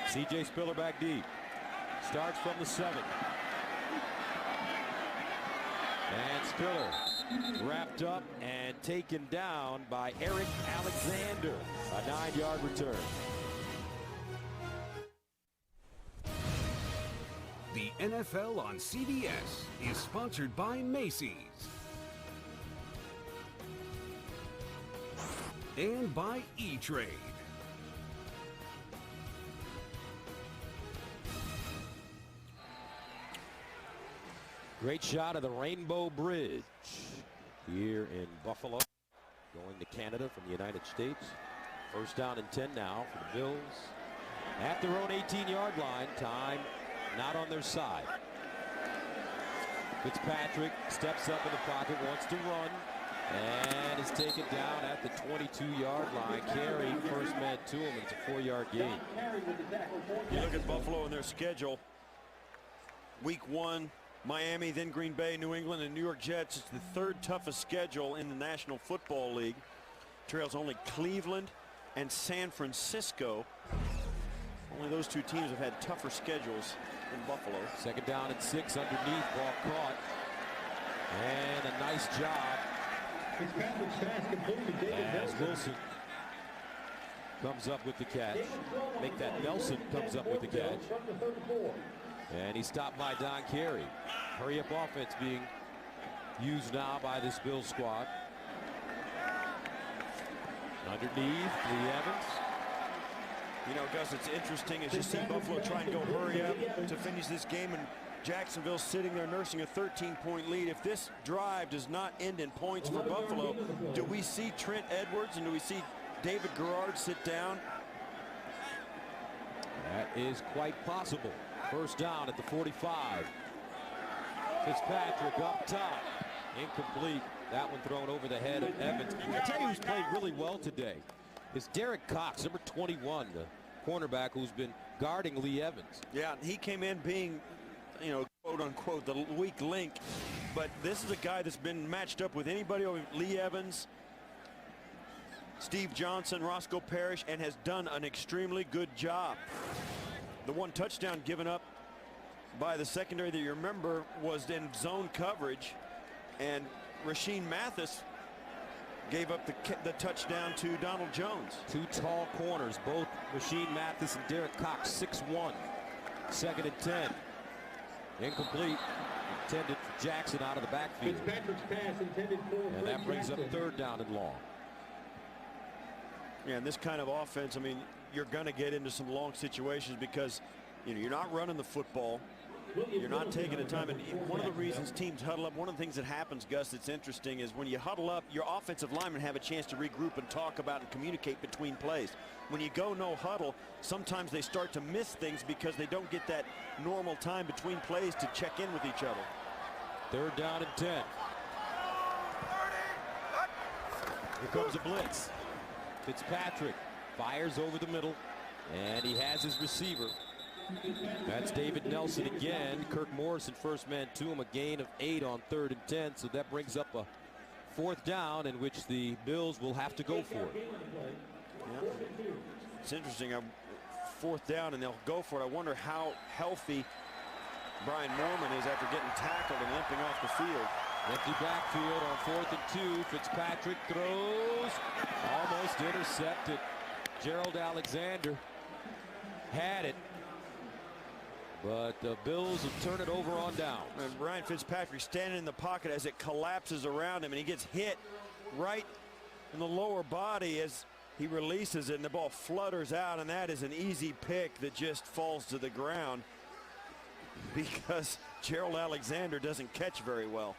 C.J. Spiller back deep. Starts from the 7. And Spiller wrapped up and taken down by Eric Alexander. A 9-yard return. NFL on CBS is sponsored by Macy's and by E-Trade. Great shot of the Rainbow Bridge here in Buffalo. Going to Canada from the United States. First down and 10 now for the Bills. At their own 18-yard line. Time not on their side. Fitzpatrick steps up in the pocket, wants to run, and is taken down at the 22-yard line. Carey, first man to him. It's a 4-yard gain. You look at Buffalo and their schedule. Week 1, Miami, then Green Bay, New England, and New York Jets. It's the third toughest schedule in the National Football League. Trails only Cleveland and San Francisco. Only those two teams have had tougher schedules than Buffalo. Second down and 6 underneath. Ball caught. And a nice job as Wilson comes up with the catch. Make that Nelson comes up with the catch. And he stopped by Don Carey. Hurry up offense being used now by this Bills squad. Underneath, Lee Evans. You know, Gus, it's interesting as you see Buffalo try and go hurry up to finish this game, and Jacksonville sitting there nursing a 13-point lead. If this drive does not end in points for Buffalo, do we see Trent Edwards and do we see David Garrard sit down? That is quite possible. First down at the 45. Fitzpatrick up top. Incomplete. That one thrown over the head of Evans. I tell you who's played really well today is Derek Cox, number 21, the cornerback who's been guarding Lee Evans. Yeah, he came in being, you know, quote unquote, the weak link. But this is a guy that's been matched up with anybody over Lee Evans, Steve Johnson, Roscoe Parrish, and has done an extremely good job. The one touchdown given up by the secondary that you remember was in zone coverage, and Rasheem Mathis gave up the touchdown to Donald Jones. Two tall corners, both Rasheem Mathis and Derek Cox, 6'1". Second and 10. Incomplete. Intended for Jackson out of the backfield. Fitzpatrick's pass intended for and that brings up third down and long. Yeah, and this kind of offense, I mean, you're going to get into some long situations because, you know, you're not running the football. You're not taking the time. And one of the reasons teams huddle up, one of the things that happens, Gus, that's interesting is when you huddle up, your offensive linemen have a chance to regroup and talk about and communicate between plays. When you go no huddle, sometimes they start to miss things because they don't get that normal time between plays to check in with each other. Third down and 10. Here comes a blitz. Fitzpatrick fires over the middle, and he has his receiver. That's David Nelson again. Kirk Morrison first man to him, a gain of 8 on 3rd and 10, so that brings up a fourth down in which the Bills will have to go for it. Yeah. It's interesting. Fourth down and they'll go for it. I wonder how healthy Brian Moorman is after getting tackled and limping off the field. Empty backfield on 4th and 2. Fitzpatrick throws, almost intercepted. Gerald Alexander had it, but the Bills have turned it over on down. And Ryan Fitzpatrick standing in the pocket as it collapses around him, and he gets hit right in the lower body as he releases it, and the ball flutters out, and that is an easy pick that just falls to the ground because Gerald Alexander doesn't catch very well.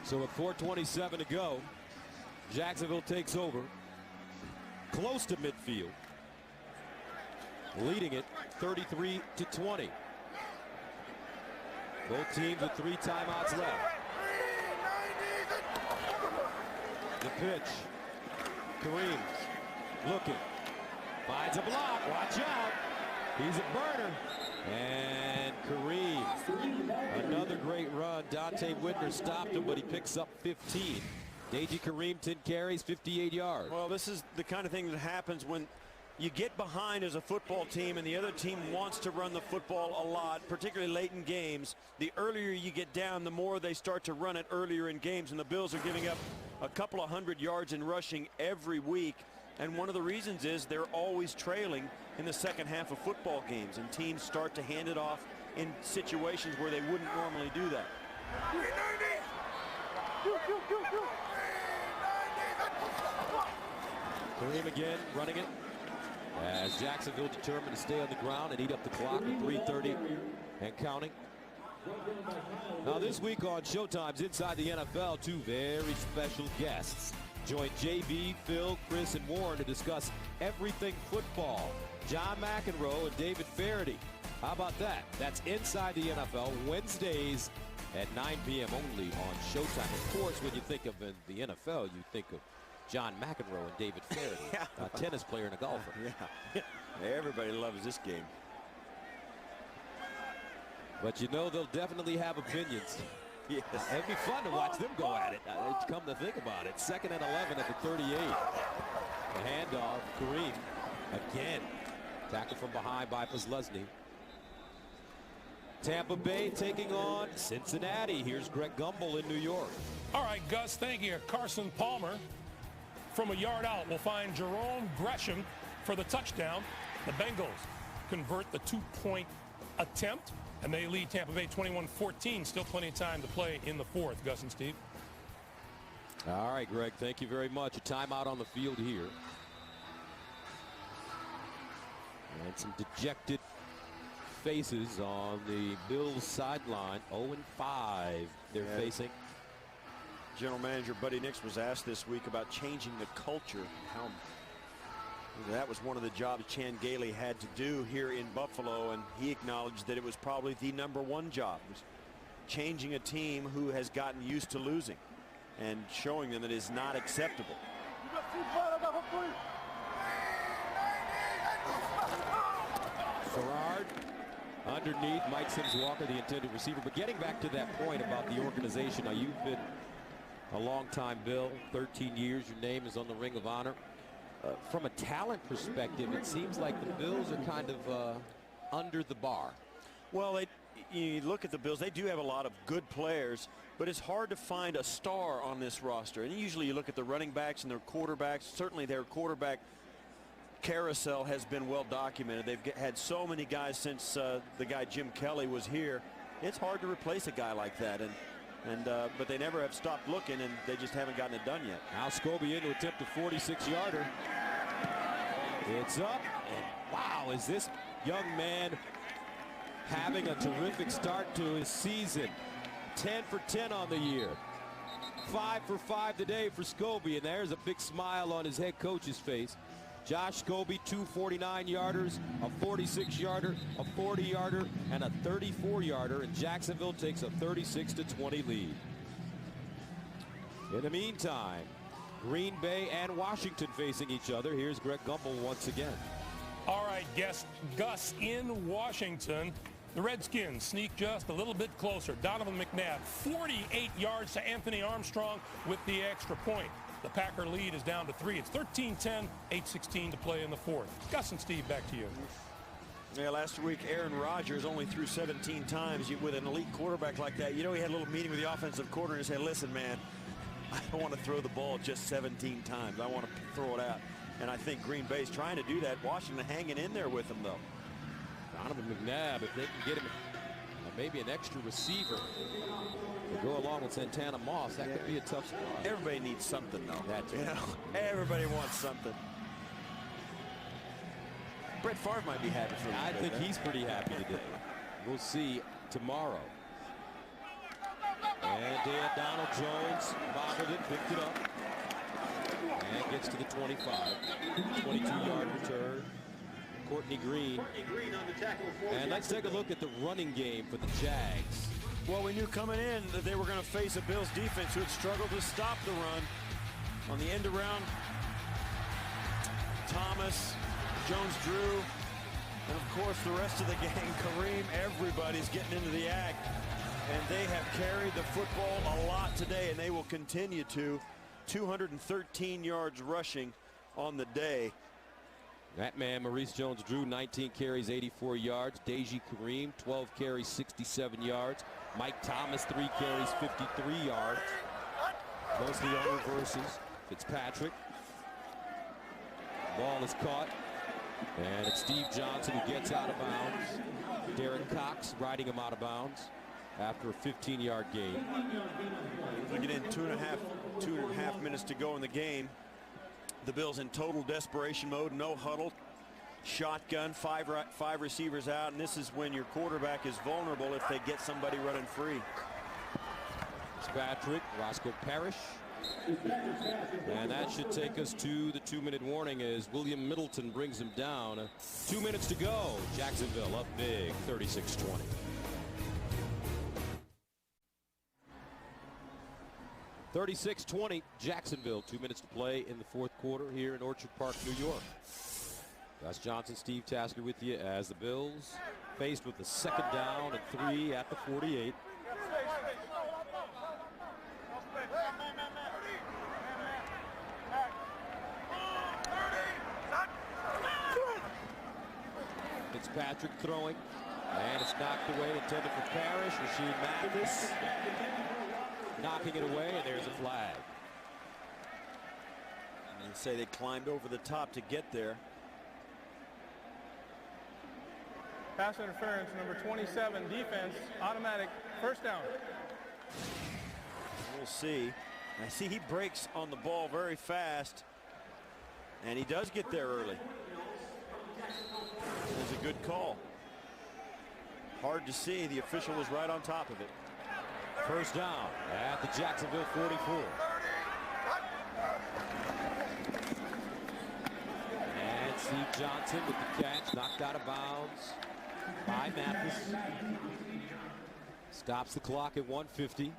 So with 4:27 to go, Jacksonville takes over, close to midfield, leading it 33-20. Both teams with 3 timeouts left. The pitch. Kareem looking. Finds a block. Watch out. He's a burner. And Kareem. Another great run. Dante Whitner stopped him, but he picks up 15. Deji Kareem, 10 carries, 58 yards. Well, this is the kind of thing that happens when you get behind as a football team and the other team wants to run the football a lot, particularly late in games. The earlier you get down, the more they start to run it earlier in games, and the Bills are giving up a couple of hundred yards in rushing every week. And one of the reasons is they're always trailing in the second half of football games, and teams start to hand it off in situations where they wouldn't normally do that. Kareem again running it as Jacksonville determined to stay on the ground and eat up the clock with 3:30 and counting. Now this week on Showtime's Inside the NFL, two very special guests join JB, Phil, Chris, and Warren to discuss everything football. John McEnroe and David Faraday. How about that? That's Inside the NFL, Wednesdays at 9 p.m. only on Showtime. Of course, when you think of the NFL, you think of John McEnroe and David Faraday, a tennis player and a golfer. Yeah. Everybody loves this game. But you know they'll definitely have opinions. Yes. It'd be fun to watch them go at it. Come to think about it. 2nd and 11 at the 38. The handoff, Kareem again. Tackle from behind by Posluszny. Tampa Bay taking on Cincinnati. Here's Greg Gumbel in New York. All right, Gus, thank you. Carson Palmer from a yard out will find Jerome Gresham for the touchdown. The Bengals convert the 2-point attempt, and they lead Tampa Bay 21-14. Still plenty of time to play in the fourth, Gus and Steve. All right, Greg, thank you very much. A timeout on the field here. And some dejected faces on the Bills sideline. 0-5 they're facing. General Manager Buddy Nix was asked this week about changing the culture. How that was one of the jobs Chan Gailey had to do here in Buffalo, and he acknowledged that it was probably the #1 job, was changing a team who has gotten used to losing and showing them that it is not acceptable. Farrard underneath Mike Sims-Walker, the intended receiver. But getting back to that point about the organization, now you've been a long time Bill, 13 years, your name is on the Ring of Honor. From a talent perspective, it seems like the Bills are kind of under the bar. Well, you look at the Bills, they do have a lot of good players, but it's hard to find a star on this roster. And usually you look at the running backs and their quarterbacks. Certainly their quarterback carousel has been well documented. They've had so many guys since the guy Jim Kelly was here. It's hard to replace a guy like that, but they never have stopped looking, and they just haven't gotten it done yet. Now Scobie in to attempt a 46-yarder. It's up, and wow, is this young man having a terrific start to his season. 10 for 10 on the year. 5 for 5 today for Scobie, and there's a big smile on his head coach's face. Josh Scobie, 2 49-yarders, a 46-yarder, a 40-yarder, and a 34-yarder, and Jacksonville takes a 36-20 lead. In the meantime, Green Bay and Washington facing each other. Here's Greg Gumbel once again. All right, Gus, in Washington, the Redskins sneak just a little bit closer. Donovan McNabb, 48 yards to Anthony Armstrong with the extra point. The Packer lead is down to 3. It's 13-10, 8:16 to play in the fourth. Gus and Steve, back to you. Yeah, last week Aaron Rodgers only threw 17 times. With an elite quarterback like that, you know, he had a little meeting with the offensive coordinator and said, listen, man, I don't want to throw the ball just 17 times. I want to throw it out. And I think Green Bay's trying to do that. Washington hanging in there with him, though. Donovan McNabb, if they can get him maybe an extra receiver to go along with Santana Moss, that could be a tough spot. Everybody needs something, though. That's you know, everybody wants something. Brett Favre might be happy for I think he's pretty happy today. We'll see tomorrow. And Dan Donald Jones bobbled it, picked it up, and gets to the 25. 22-yard return. Courtney Green. On the tackle for And let's take a look at the running game for the Jags. Well, we knew coming in that they were going to face a Bills defense who had struggled to stop the run. On the end around, Thomas, Jones-Drew, and of course the rest of the gang, Kareem, everybody's getting into the act. And they have carried the football a lot today, and they will continue to. 213 yards rushing on the day. That man, Maurice Jones-Drew, 19 carries, 84 yards. Deji Kareem, 12 carries, 67 yards. Mike Thomas, 3 carries, 53 yards. Mostly on reverses. Fitzpatrick. Ball is caught. And it's Steve Johnson who gets out of bounds. Derek Cox riding him out of bounds after a 15-yard gain. Looking in two and a half minutes to go in the game. The Bills in total desperation mode, no huddle, shotgun, five receivers out, and this is when your quarterback is vulnerable if they get somebody running free. Fitzpatrick, Roscoe Parrish. And that should take us to the 2-minute warning as William Middleton brings him down. 2 minutes to go. Jacksonville up big, 36-20. (36-20) Jacksonville. 2 minutes to play in the fourth quarter here in Orchard Park, New York. Gus Johnson, Steve Tasker with you as the Bills faced with the 2nd down and 3 at the 48. Fitzpatrick throwing, and it's knocked away, intended for Parrish. Rasheed Mathis knocking it away, and there's a flag. And say they climbed over the top to get there. Pass interference, number 27, defense, automatic first down. We'll see. I see he breaks on the ball very fast, and he does get there early. It was a good call. Hard to see. The official was right on top of it. First down at the Jacksonville 44. And Steve Johnson with the catch, knocked out of bounds by Mathis. Stops the clock at 1:50.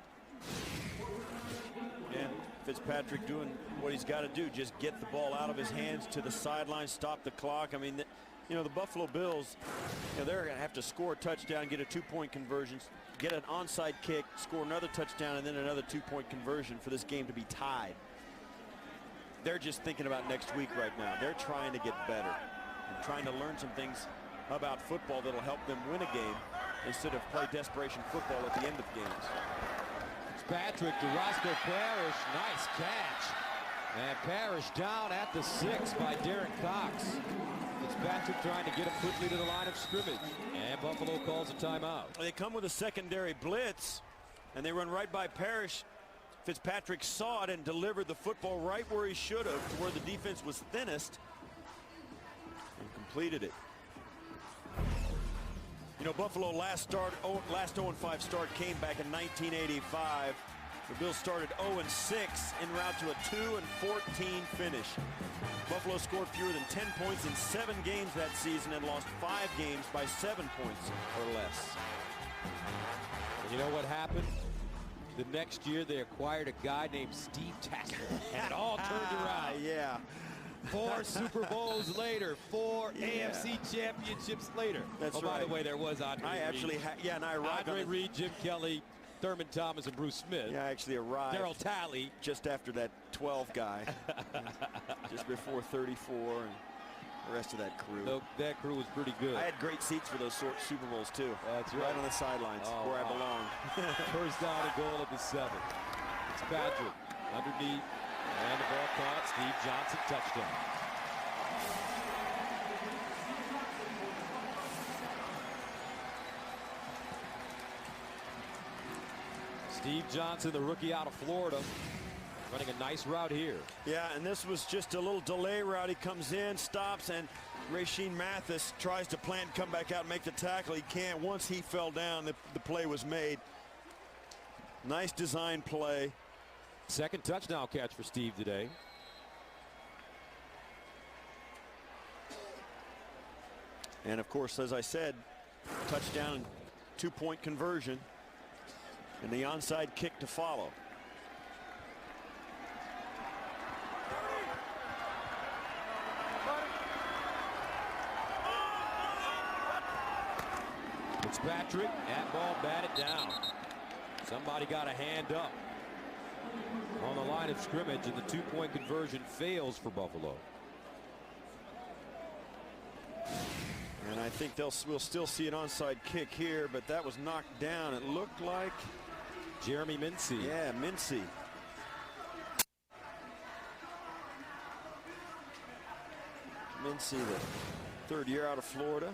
And Fitzpatrick doing what he's got to do, just get the ball out of his hands to the sideline, stop the clock. I mean, you know, the Buffalo Bills, you know, they're going to have to score a touchdown, get a 2-point conversion, get an onside kick, score another touchdown, and then another 2-point conversion for this game to be tied. They're just thinking about next week right now. They're trying to get better and trying to learn some things about football that'll help them win a game instead of play desperation football at the end of games. Fitzpatrick to Roscoe Parrish. Nice catch. And Parrish down at the 6 by Derek Cox. Fitzpatrick trying to get him quickly to the line of scrimmage. And Buffalo calls a timeout. They come with a secondary blitz, and they run right by Parrish. Fitzpatrick saw it and delivered the football right where he should have, to where the defense was thinnest, and completed it. You know, Buffalo last 0-5 start came back in 1985. The Bills started 0-6 en route to a 2-14 finish. Buffalo scored fewer than 10 points in 7 games that season and lost 5 games by 7 points or less. And you know what happened? The next year they acquired a guy named Steve Tasker, and it all turned around. Yeah. 4 Super Bowls later, 4 AFC championships later. That's right. By the way, there was Andre I actually, Reed. and I arrived Andre Reed, Jim Kelly, Thurman Thomas, and Bruce Smith. Yeah, I actually arrived. Darryl Talley. Just after that 12 guy. Just before 34 and the rest of that crew. So that crew was pretty good. I had great seats for those Super Bowls, too. That's right. Right on the sidelines, where I belong. First down and goal at the 7. Fitzpatrick underneath, and the ball caught. Steve Johnson, touchdown. Steve Johnson, the rookie out of Florida, running a nice route here. Yeah, and this was just a little delay route. He comes in, stops, and Rasheed Mathis tries to plant, come back out and make the tackle. He can't. Once he fell down, the play was made. Nice design play. Second touchdown catch for Steve today. And of course, as I said, touchdown and 2-point conversion. And the onside kick to follow. Fitzpatrick, that ball batted down. Somebody got a hand up on the line of scrimmage, and the 2-point conversion fails for Buffalo. And I think we'll still see an onside kick here, but that was knocked down. It looked like Jeremy Mincy. Yeah, Mincy. see the third year out of Florida.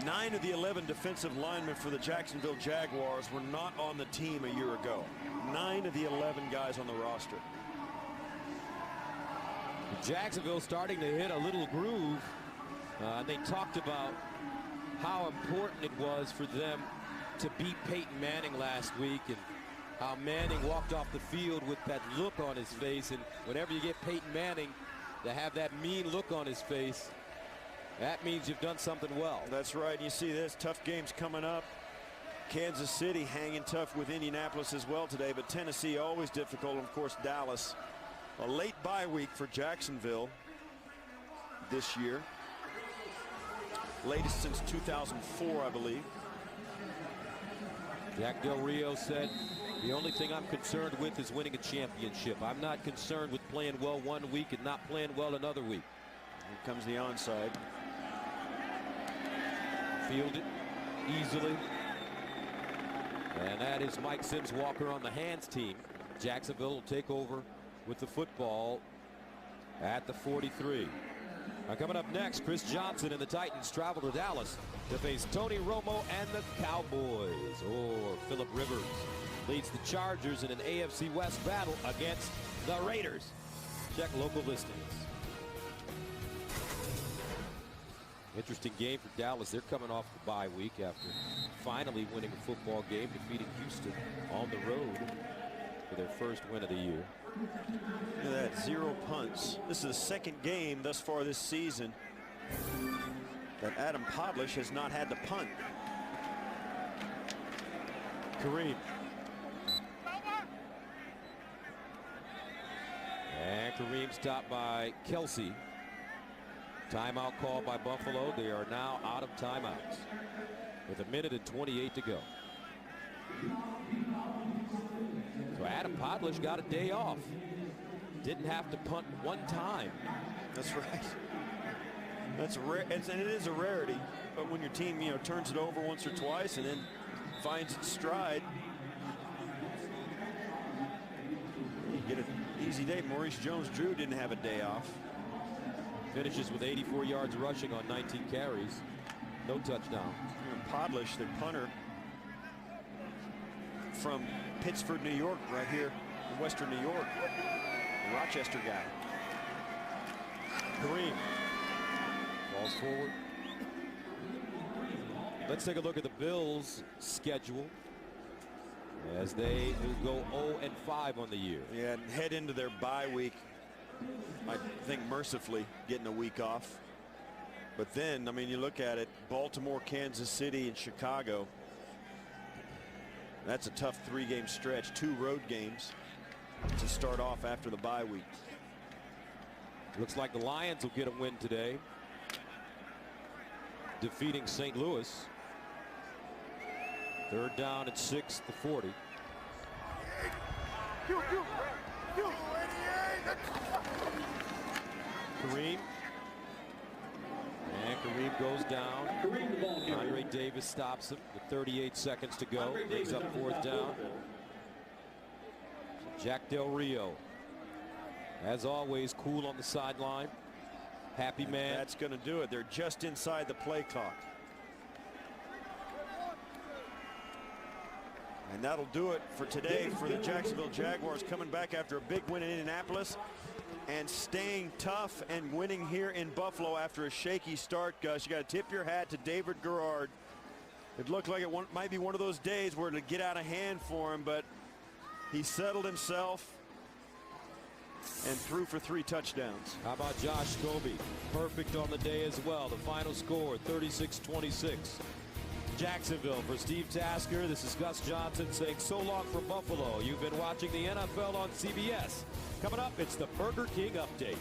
9 of the 11 defensive linemen for the Jacksonville Jaguars were not on the team a year ago. 9 of the 11 guys on the roster. Jacksonville starting to hit a little groove. They talked about how important it was for them to beat Peyton Manning last week, and how Manning walked off the field with that look on his face. And whenever you get Peyton Manning to have that mean look on his face, that means you've done something well. That's right. You see this, tough games coming up. Kansas City hanging tough with Indianapolis as well today, but Tennessee always difficult, and of course Dallas. A late bye week for Jacksonville this year. Latest since 2004, I believe. Jack Del Rio said, the only thing I'm concerned with is winning a championship. I'm not concerned with playing well one week and not playing well another week. Here comes the onside. Fielded easily. And that is Mike Sims-Walker on the hands team. Jacksonville will take over with the football at the 43. Now coming up next, Chris Johnson and the Titans travel to Dallas to face Tony Romo and the Cowboys. Or Phillip Rivers leads the Chargers in an AFC West battle against the Raiders. Check local listings. Interesting game for Dallas. They're coming off the bye week after finally winning a football game, defeating Houston on the road for their first win of the year. Look at that, 0 punts. This is the second game thus far this season that Adam Podlish has not had to punt. Kareem. And Kareem stopped by Kelsey. Timeout called by Buffalo. They are now out of timeouts with 1:28 to go. So Adam Podlish got a day off. Didn't have to punt one time. That's right. That's rare, and it is a rarity. But when your team, turns it over once or twice and then finds its stride, you get an easy day. Maurice Jones-Drew didn't have a day off. Finishes with 84 yards rushing on 19 carries. No touchdown. Podlish, the punter from Pittsford, New York, right here in Western New York. The Rochester guy. Kareem falls forward. Let's take a look at the Bills' schedule as they will go 0-5 on the year. Yeah, and head into their bye week, I think mercifully getting a week off. But then, I mean, you look at it, Baltimore, Kansas City, and Chicago. That's a tough 3-game stretch, 2 road games to start off after the bye week. Looks like the Lions will get a win today, defeating St. Louis. Third down at 6 to 40. Kareem. And Kareem goes down. Andre Davis stops him with 38 seconds to go. Brings up 4th down. Jack Del Rio, as always, cool on the sideline. Happy man. That's going to do it. They're just inside the play clock. And that'll do it for today for the Jacksonville Jaguars, coming back after a big win in Indianapolis and staying tough and winning here in Buffalo after a shaky start. Gus, you got to tip your hat to David Garrard. It looked like it might be one of those days where it'll get out of hand for him, but he settled himself and threw for 3 touchdowns. How about Josh Scobie? Perfect on the day as well. The final score, 36-26. Jacksonville. For Steve Tasker, this is Gus Johnson saying so long from Buffalo. You've been watching the NFL on CBS. Coming up, it's the Burger King Update.